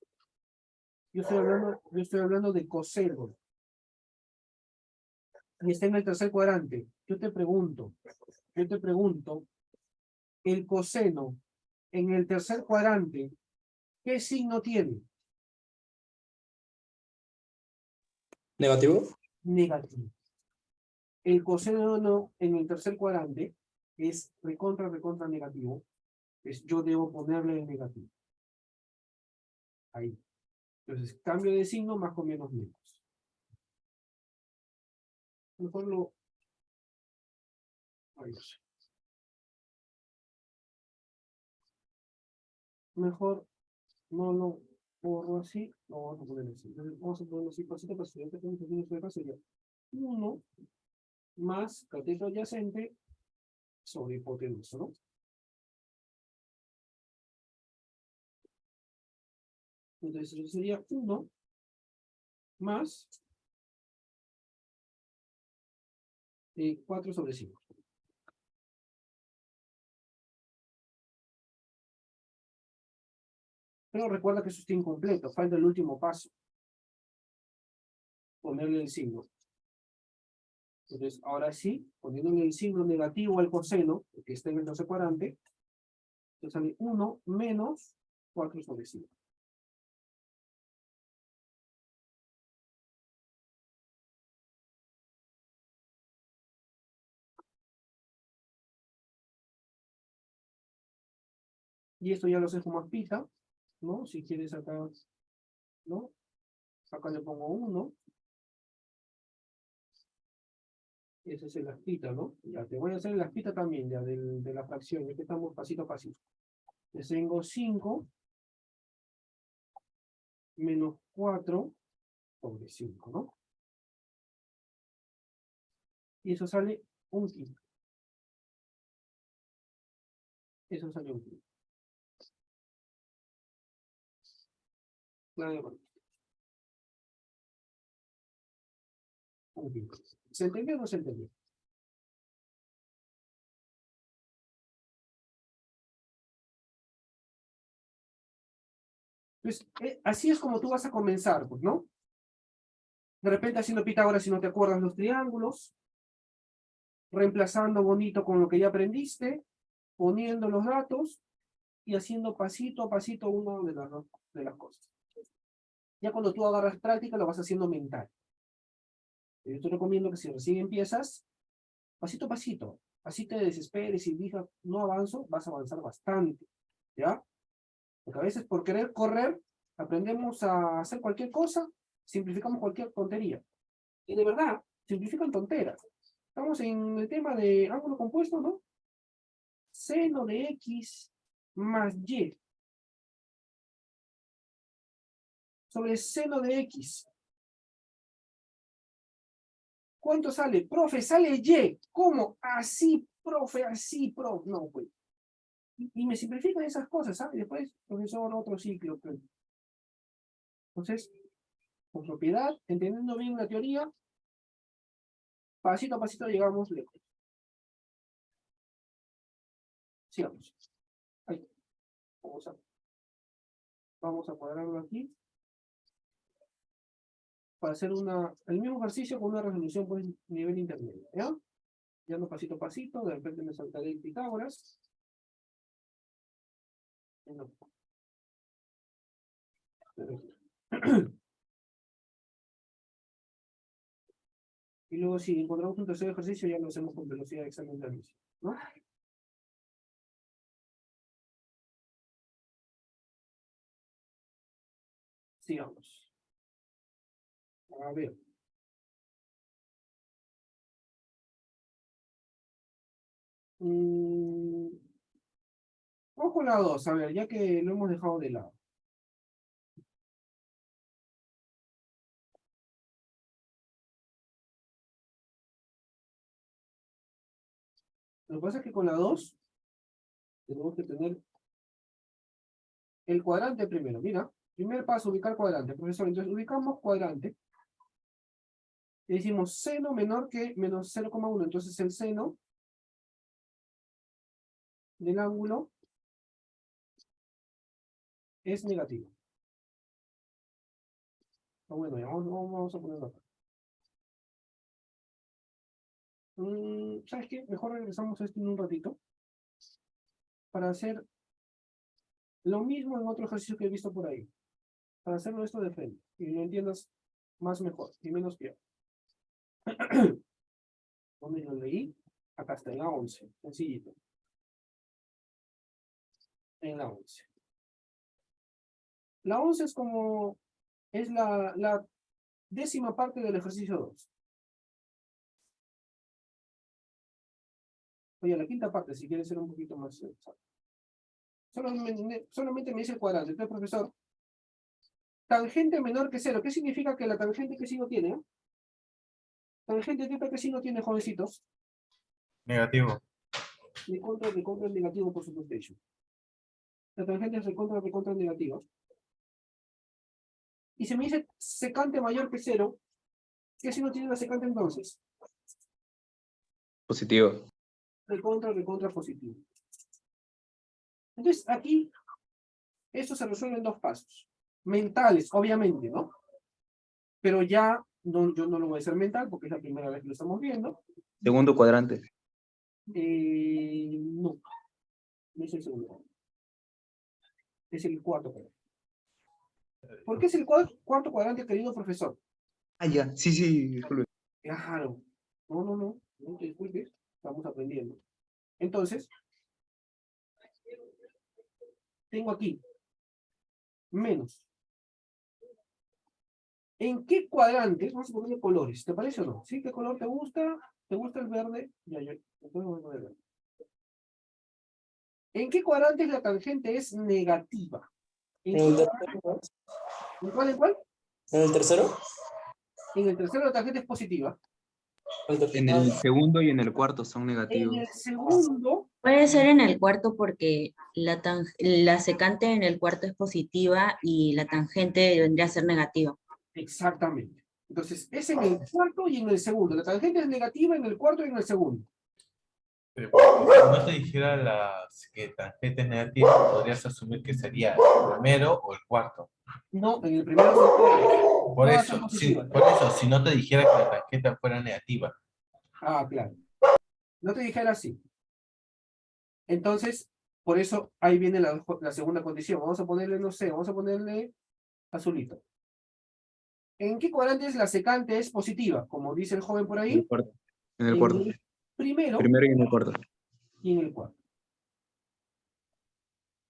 Yo estoy hablando de coseno. Y está en el tercer cuadrante. Yo te pregunto, el coseno en el tercer cuadrante, ¿qué signo tiene? ¿Negativo? Negativo. El coseno en el tercer cuadrante es recontra negativo. Yo debo ponerle el negativo. Ahí. Entonces, cambio de signo más o menos menos. Mejor lo... Ahí. Mejor no lo borro así, lo vamos a poner así. Entonces, vamos a ponerlo así, pasito a pasito. Este tenemos que sería 1 más cateto adyacente sobre hipotenusa, ¿no? Entonces eso sería 1 más 4 sobre 5. Pero recuerda que eso está incompleto, falta el último paso. Ponerle el signo. Entonces, ahora sí, poniéndole el signo negativo al coseno, que está en el separante, entonces sale 1 menos 4 sobre 5. Y esto ya lo sé como pita, ¿no? Si quieres acá, ¿no? Acá le pongo 1. Ese es el aspita, ¿no? Ya te voy a hacer el aspita también, ya de la fracción, ya que estamos pasito a pasito. Les tengo 5 menos 4 sobre 5, ¿no? Y eso sale 1/5. Eso sale 1/5. Nada más. 1/5. ¿Se entendió o no se entendió? Pues así es como tú vas a comenzar, pues, ¿no? De repente haciendo Pitágoras si no te acuerdas los triángulos, reemplazando bonito con lo que ya aprendiste, poniendo los datos y haciendo pasito a pasito una de las cosas. Ya cuando tú agarras práctica lo vas haciendo mental. Yo te recomiendo que si recién empiezas, pasito a pasito, así te desesperes y digas, no avanzo, vas a avanzar bastante, ¿ya? Porque a veces por querer correr, aprendemos a hacer cualquier cosa, simplificamos cualquier tontería. Y de verdad, simplifican tonteras. Estamos en el tema de ángulo compuesto, ¿no? Seno de X más Y sobre seno de X. ¿Cuánto sale? Profe, sale Y. ¿Cómo? Así, profe, así, profe. No, pues. Y me simplifican esas cosas, ¿sabes? Después, profesor, otro ciclo. Pues. Entonces, con propiedad, entendiendo bien la teoría, pasito a pasito llegamos lejos. Sigamos. Ahí. Vamos a cuadrarlo aquí. Para hacer el mismo ejercicio con una resolución pues nivel intermedio, ¿ya? Ya no pasito a pasito, de repente me saltaré el Pitágoras. No. Y luego si encontramos un tercer ejercicio ya lo hacemos con velocidad de examen de admisión, ¿no? Sigamos. A ver. Vamos con la 2, a ver, ya que lo hemos dejado de lado. Lo que pasa es que con la 2 tenemos que tener el cuadrante primero. Mira, primer paso, ubicar cuadrante. Profesor, entonces ubicamos cuadrante. Y decimos seno menor que menos 0,1. Entonces el seno del ángulo es negativo. Bueno, ya vamos a ponerlo acá. ¿Sabes qué? Mejor regresamos a esto en un ratito. Para hacer lo mismo en otro ejercicio que he visto por ahí. Para hacerlo esto de frente. Y lo entiendas más mejor y menos peor. ¿Dónde lo leí? Acá está, en la 11. Sencillito. En la 11. La 11 es como... Es la décima parte del ejercicio 2. Oye, la quinta parte, si quieres ser un poquito más exacto. Solamente me dice el cuadrante. Entonces, profesor, tangente menor que 0. ¿Qué significa que la tangente qué signo tiene? Tangente ¿qué signo tiene, jovencitos? Negativo. De contra el negativo, por supuesto. La tangente es de contra negativa. Y si me dice secante mayor que 0, ¿qué signo tiene la secante entonces? Positivo. Recontra positivo. Entonces, aquí, esto se resuelve en 2 pasos. Mentales, obviamente, ¿no? Pero ya, yo no lo voy a hacer mental, porque es la primera vez que lo estamos viendo. Segundo cuadrante. No, no es el segundo. Es el cuarto cuadrante. ¿Por qué es el cuarto cuadrante, querido profesor? Ah, ya. Sí, sí, disculpe. Claro. No te disculpes, estamos aprendiendo. Entonces, tengo aquí, menos. ¿En qué cuadrantes? Vamos a ponerle colores, ¿te parece o no? ¿Sí? ¿Qué color te gusta? ¿Te gusta el verde? Ya, entonces voy a poner verde. ¿En qué cuadrantes la tangente es negativa? ¿En, ¿En el qué tercero? cuadrante? ¿En cuál, en cuál? ¿En el tercero? En el tercero la tangente es positiva. En el segundo y en el cuarto son En negativos. el segundo, Puede ser en el cuarto porque la secante en el cuarto es positiva y la tangente vendría a ser negativa. exactamente. Entonces, es en el cuarto y en el segundo. La tangente es negativa en el cuarto y en el segundo. Pero si no te dijera que tangente es negativa, podrías asumir que sería el primero o el cuarto. No, en el primero no puede. Por Todas son eso, positivas. si no te dijera que la tangente fuera negativa. Ah, claro. No te dijera así. Entonces, por eso ahí viene la segunda condición. Vamos a ponerle, no sé, vamos a ponerle azulito. ¿En qué cuadrantes la secante es positiva? Como dice el joven por En ahí, el cuarto. En el en cuarto. el primero Primero y en el cuarto. y en el cuarto.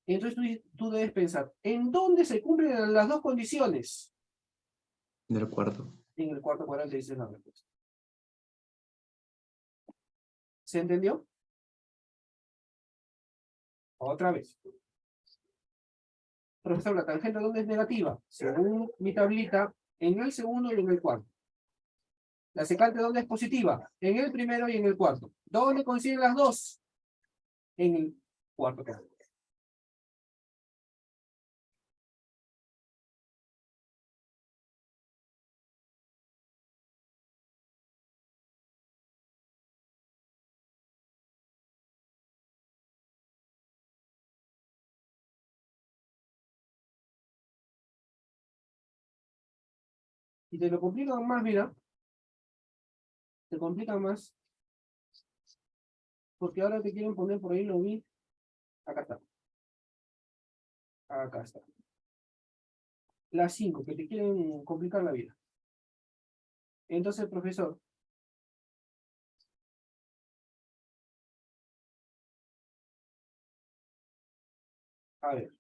Entonces tú debes pensar, ¿en dónde se cumplen las 2 condiciones? En el cuarto. En el cuarto cuadrante dice la respuesta. ¿Se entendió? Otra vez. Profesor, la tangente ¿dónde es negativa? Según mi tablita, en el segundo y en el cuarto. La secante ¿dónde es positiva? En el primero y en el cuarto. ¿Dónde coinciden las 2? En el cuarto cuadrante. Y te lo complican más, mira. Te complican más. Porque ahora te quieren poner por ahí, lo vi. Acá está. Acá está. Las 5, que te quieren complicar la vida. Entonces, profesor. A ver.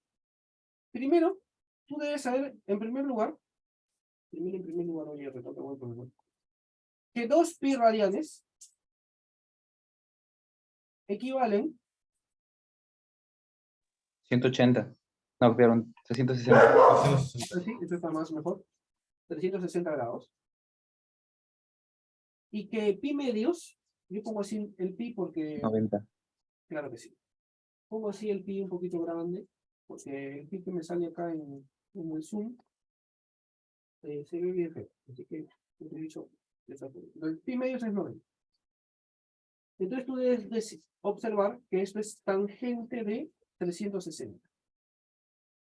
Primero, tú debes saber, en primer lugar, oye, retoca, voy por el que 2 pi radianes equivalen 180. No, perdón, 360. sí, esto está más mejor, 360 grados. Y que pi medios, yo pongo así el pi porque, 90. claro que sí. Pongo así el pi un poquito grande, porque el pi que me sale acá en el zoom se ve bien feo. Así que utilizo esa forma. El pi medios es 90. Entonces tú debes observar que esto es tangente de 360.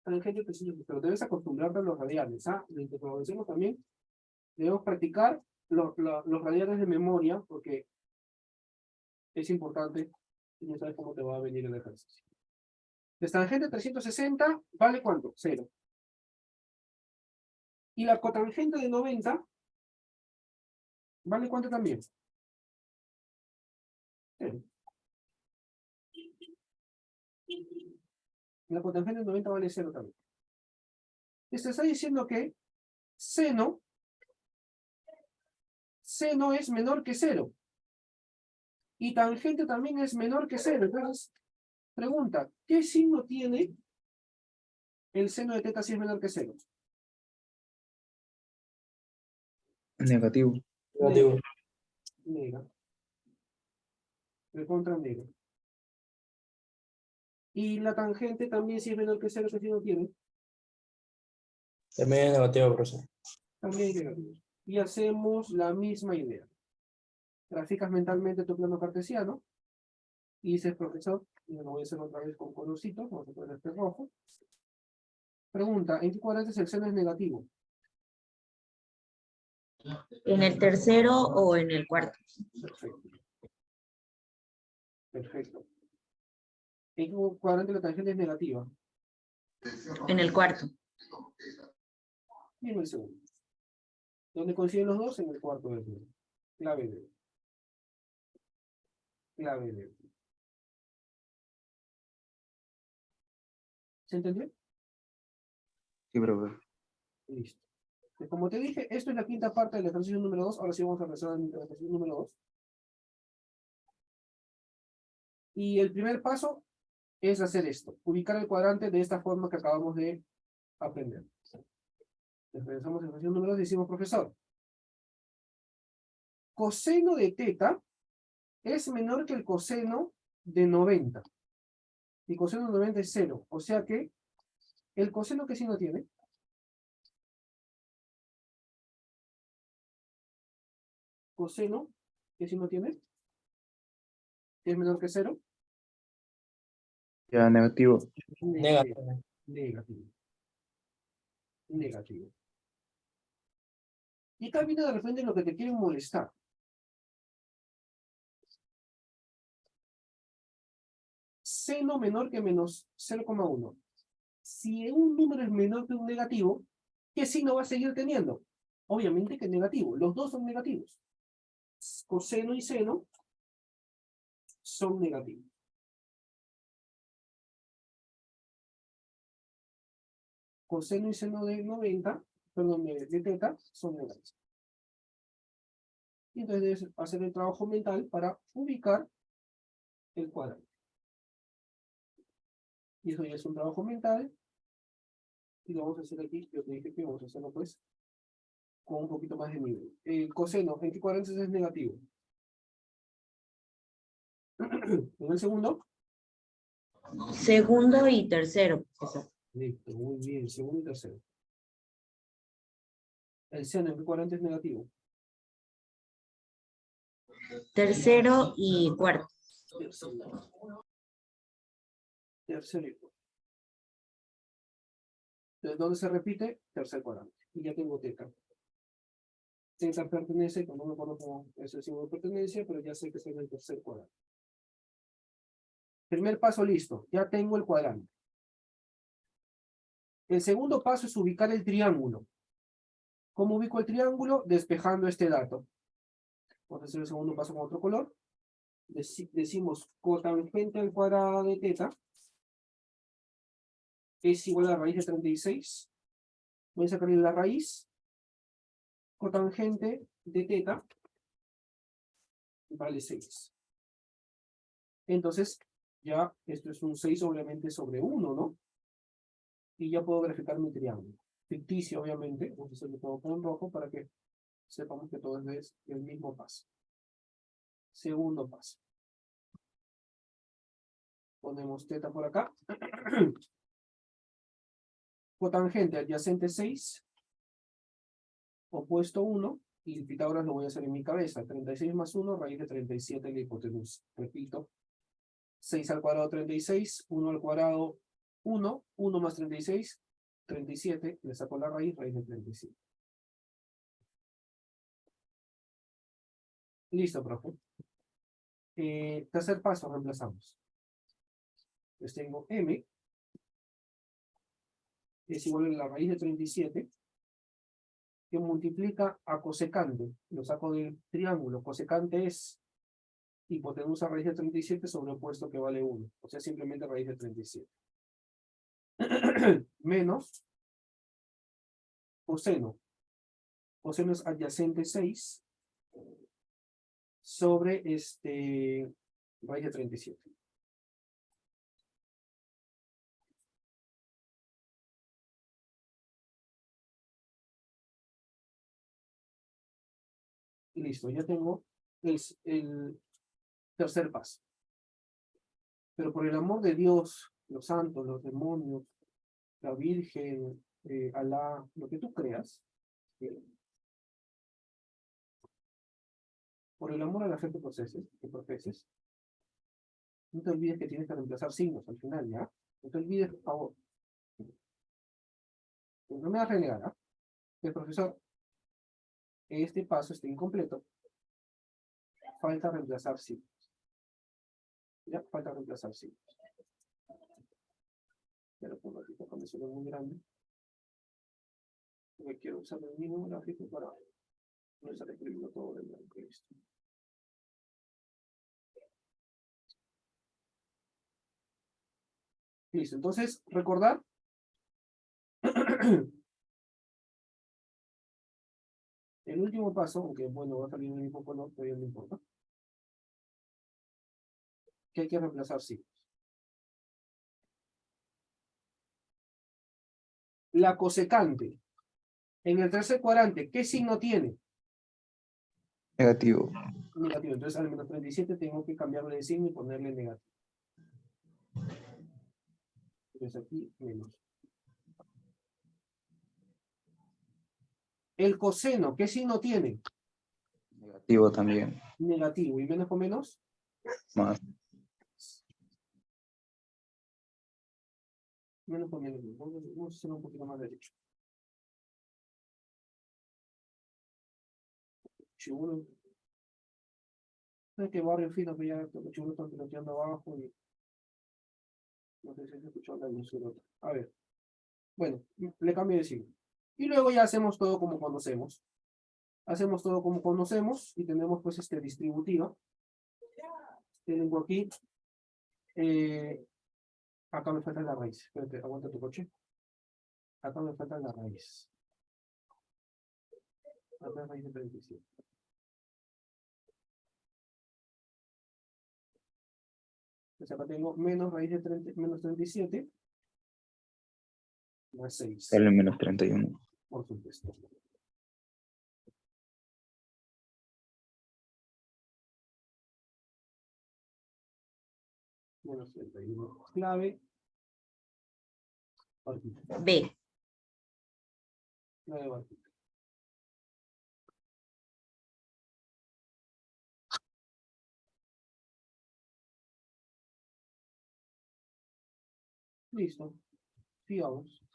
Tangente de 360, pero debes acostumbrarte a los radianes. Mientras lo hacemos también, debemos practicar los radianes de memoria, porque es importante y no sabes cómo te va a venir el ejercicio. La tangente 360 vale ¿cuánto? 0. Y la cotangente de 90 vale ¿cuánto también? 0. La cotangente de 90 vale 0 también. Te está diciendo que seno es menor que 0. Y tangente también es menor que 0. Entonces, pregunta, ¿qué signo tiene el seno de teta si es menor que 0? Negativo. Negativo. Nega. Recontra nega. Y la tangente también si es menor que 0, ¿qué signo tiene? También negativo, profesor. También negativo. Y hacemos la misma idea. Graficas mentalmente tu plano cartesiano. Y dices, profesor, y lo voy a hacer otra vez con colorcitos, vamos a poner este rojo. Pregunta, ¿en qué cuadrante el seno es negativo? ¿En el tercero o en el cuarto? Perfecto. Perfecto. ¿En qué cuadrante la tangente es negativa? En el cuarto. Y en el segundo. ¿Dónde coinciden los dos? En el cuarto del medio. Clave D. Clave D. ¿Se entendió? Sí, profe. Listo. Pues como te dije, esto es la quinta parte del ejercicio número 2. Ahora sí vamos a realizar el ejercicio número 2. Y el primer paso es hacer esto. Ubicar el cuadrante de esta forma que acabamos de aprender. Regresamos al ejercicio número 2 y decimos, profesor, coseno de teta es menor que el coseno de 90. Y coseno de 90 es 0. O sea que el coseno, ¿qué signo tiene? Coseno, ¿qué signo tiene? ¿Es menor que 0? Ya, negativo. Negativo. Negativo. Negativo. Y acá viene de repente lo que te quieren molestar. Seno menor que menos 0,1. Si un número es menor que un negativo, ¿qué signo va a seguir teniendo? Obviamente que negativo. Los dos son negativos. Coseno y seno son negativos. Coseno y seno de 90, perdón, de teta, son negativos. Y entonces debes hacer el trabajo mental para ubicar el cuadrante. Y eso ya es un trabajo mental. Y lo vamos a hacer aquí. Yo te dije que vamos a hacerlo pues con un poquito más de nivel. El coseno, ¿en qué cuadrante es negativo? En el segundo. Segundo y tercero, profesor. Listo, muy bien. Segundo y tercero. El seno, ¿en qué cuadrante es negativo? Tercero y cuarto. Tercero. Tercero y cuarto. Entonces, ¿dónde se repite? Tercer cuadrante. Y ya tengo teta. Teta pertenece, como no me acuerdo cómo es el símbolo de pertenencia, pero ya sé que es en el tercer cuadrante. Primer paso listo. Ya tengo el cuadrante. El segundo paso es ubicar el triángulo. ¿Cómo ubico el triángulo? Despejando este dato. Vamos a hacer el segundo paso con otro color. Decimos cotangente al cuadrado de teta es igual a la raíz de 36. Voy a sacarle la raíz. Cotangente de teta vale 6. Entonces, ya esto es un 6 obviamente sobre 1, ¿no? Y ya puedo graficar mi triángulo. Ficticio, obviamente. Vamos a hacerlo todo con rojo para que sepamos que todo es el mismo paso. Segundo paso. Ponemos teta por acá. Cotangente adyacente 6. Opuesto 1. Y el Pitágoras lo voy a hacer en mi cabeza. 36 más 1, raíz de 37 la hipotenusa. Repito. 6 al cuadrado 36. 1 al cuadrado 1. 1 más 36. 37. Le saco la raíz de 37. Listo, profe. Tercer paso, reemplazamos. Entonces tengo m es igual a la raíz de 37 que multiplica a cosecante. Lo saco del triángulo. Cosecante es hipotenusa raíz de 37 sobre opuesto que vale 1. O sea, simplemente raíz de 37. Menos coseno. Coseno es adyacente 6 sobre raíz de 37. Y listo, ya tengo el tercer paso. Pero por el amor de Dios, los santos, los demonios, la Virgen, Alá, lo que tú creas, por el amor a la fe que profeses, no te olvides que tienes que reemplazar signos al final, ¿ya? No te olvides, por favor. No me vas a renegar, ¿ah? El profesor, este paso está incompleto. Falta reemplazar signos. Ya, falta reemplazar signos. Ya lo pongo aquí, porque me suena muy grande. Porque quiero usar el mismo gráfico para no estar escribiendo todo de blanco y listo. Listo, entonces, recordar. El último paso, aunque bueno, va a salir en el mismo color, todavía no importa. Que hay que reemplazar signos. La cosecante. En el tercer cuadrante, ¿qué signo tiene? Negativo. Negativo. Entonces al menos 37 tengo que cambiarle de signo y ponerle negativo. Entonces aquí menos. El coseno, ¿qué signo tiene? Negativo también. Negativo. ¿Y menos con menos? Más. Menos con menos. Vamos a hacer un poquito más derecho. Chulo. ¿Sabes qué barrio fino que ya los chulos están piloteando abajo y no sé si se escuchó la luz del otro. A ver. Bueno, le cambio de signo. Y luego ya hacemos todo como conocemos. Hacemos todo como conocemos y tenemos pues distributiva. Tengo aquí. Acá me falta la raíz. Espérate, aguanta tu coche. Acá me falta la raíz. Acá es raíz de 37. Entonces acá tengo menos raíz de menos 37. Más 6. Sale menos 31. Por supuesto. Menos 31. Clave. Barquita. B. Clave barquita. Listo. Sigamos.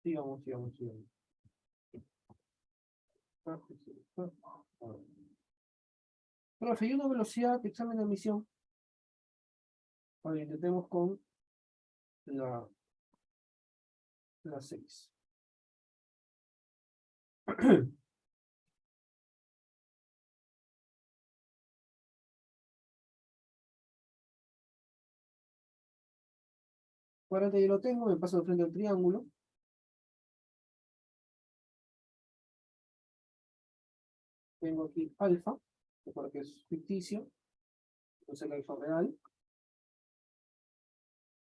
Sigamos. Profe, y una velocidad, examen de admisión. Vale, intentemos con la 6. Cuadrante ya lo tengo, me paso de frente al triángulo. Tengo aquí alfa, que es ficticio. Entonces el alfa real.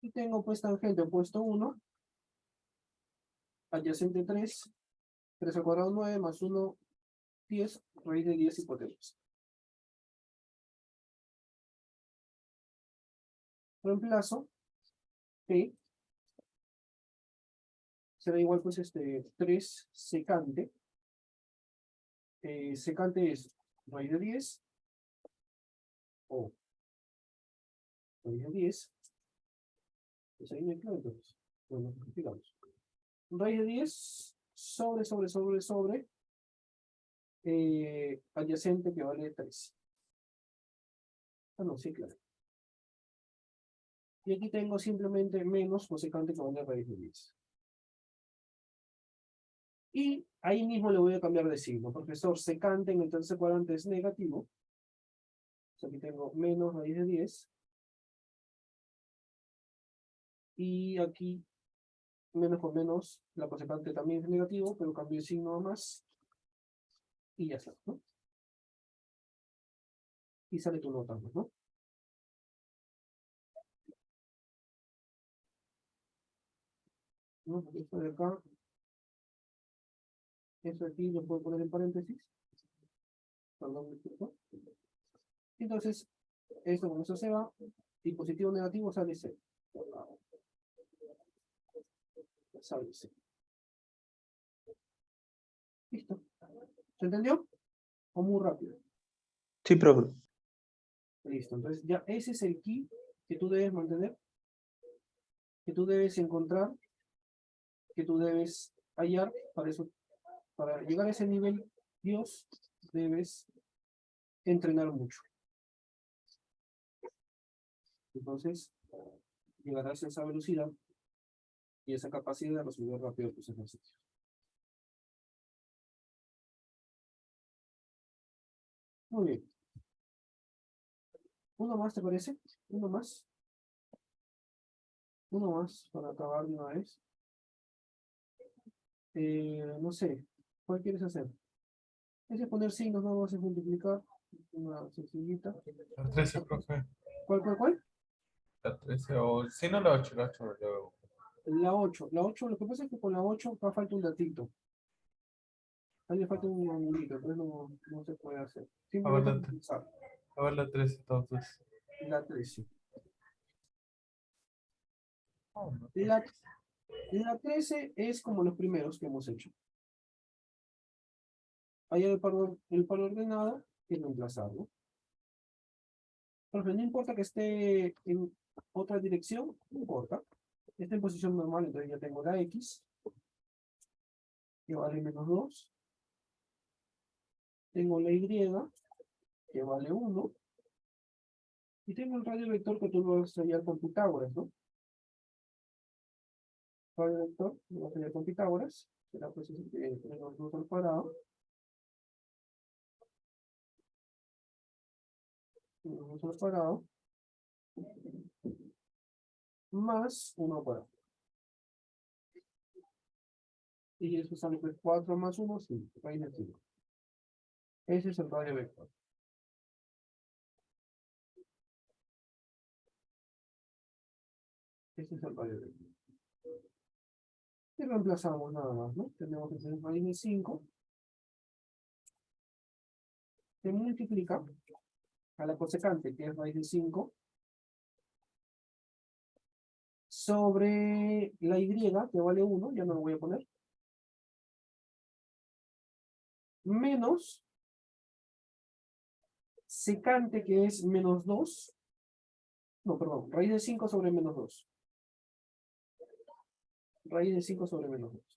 Y tengo pues tangente opuesto 1. Adyacente 3. 3 al cuadrado 9 más 1, 10. Raíz de 10 hipotenusa. Reemplazo. P. Será igual pues 3 secante. Secante es raíz de 10. O raíz de 10. Pues ahí me quedo entonces. Bueno, digamos. Raíz de 10 sobre adyacente que vale 3. Ah, no, sí, claro. Y aquí tengo simplemente menos cosecante que vale raíz de 10. Y ahí mismo le voy a cambiar de signo. Profesor, secante en el tercer cuadrante es negativo. Aquí tengo menos raíz de 10. Y aquí, menos con menos, la cosecante también es negativo, pero cambio de signo a más. Y ya está, ¿no? Y sale tu nota, ¿no? ¿No? Porque esto de acá, eso aquí lo puedo poner en paréntesis. Perdón, disculpa. Entonces, esto con eso se va. Y positivo o negativo sale 0. Sábese. Listo. ¿Se entendió? ¿O muy rápido? Sí, profe. Listo. Entonces ya ese es el key que tú debes mantener, que tú debes encontrar, que tú debes hallar. Para eso, para llegar a ese nivel, Dios, debes entrenar mucho. Entonces, llegarás a esa velocidad y esa capacidad de resolver rápido tus ejercicios. Muy bien. ¿Uno más te parece? ¿Uno más? Uno más para acabar de una vez. No sé, ¿cuál quieres hacer? Es de poner signos, no vamos a multiplicar. Una sencillita. La 13, profe. ¿Cuál? La 13 o si no la 8, luego. La 8. La 8, lo que pasa es que con la 8 va a falta un datito. Ahí le falta un angulito, entonces no se puede hacer. Simplemente Aguántate. pensar. A ver la 13 entonces. La 13. Oh, no. La 13 es como los primeros que hemos hecho. Ahí el par ordenado y reemplazarlo. Por ejemplo, no importa que esté en otra dirección, no importa. Está en posición normal, entonces ya tengo la X, que vale -2. Tengo la Y, que vale 1. Y tengo el radio vector que tú lo vas a hallar con Pitágoras, ¿no? Radio vector, lo vas a hallar con Pitágoras. Será pues entre los dos al cuadrado. Los dos al cuadrado. Más 1 al cuadrado. Y eso sale pues 4 más 1, 5. Raíz de 5. Ese es el radio vector. Ese es el radio vector. Y reemplazamos nada más, ¿no? Tenemos que tener raíz de 5. Se multiplica a la cosecante, que es raíz de 5, sobre la Y, que vale 1, ya no lo voy a poner, menos secante, que es -2, no, perdón, raíz de 5 sobre -2. Raíz de 5 sobre -2.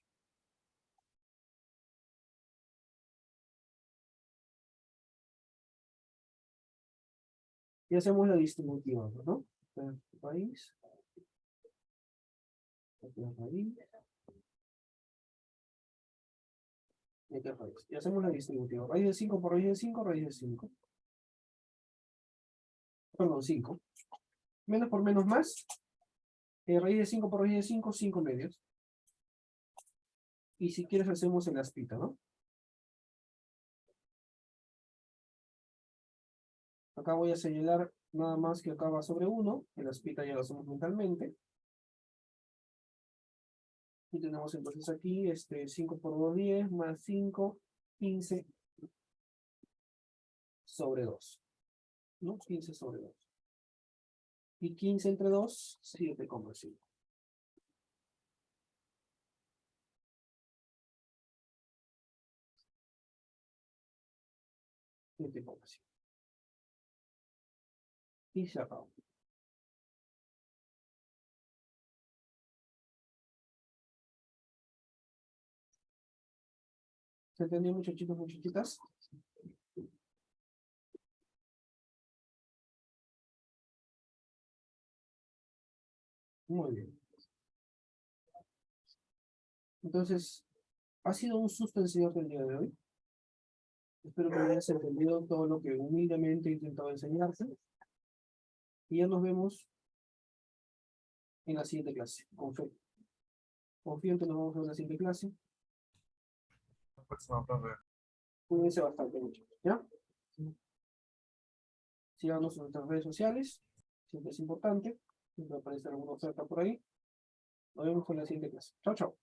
Y hacemos la distributiva, ¿no? Raíz. Raíz. Y hacemos la distributiva. Raíz de 5 por raíz de 5, raíz de 5. Perdón, 5. Menos por menos más. Raíz de 5 por raíz de 5, 5 medios. Y si quieres hacemos el aspita, ¿no? Acá voy a señalar nada más que acá va sobre 1. El aspita ya lo hacemos mentalmente. Y tenemos entonces aquí 5 por 2, 10, más 5, 15 sobre 2. ¿No? 15 sobre 2. Y 15 entre 2, 7,5. 7,5. Y se acabó. ¿Se entendió, muchachitos, muchachitas? Muy bien. Entonces, ha sido un susto enseñarte el día de hoy. Espero que hayas entendido todo lo que humildemente he intentado enseñarte. Y ya nos vemos en la siguiente clase. Confío en que nos vamos a ver en la siguiente clase. La próxima, profe. Cuídense bastante, muchachos. ¿Ya? Síganos en nuestras redes sociales. Siempre es importante. Siempre aparece alguna oferta por ahí. Nos vemos en la siguiente clase. Chao, chao.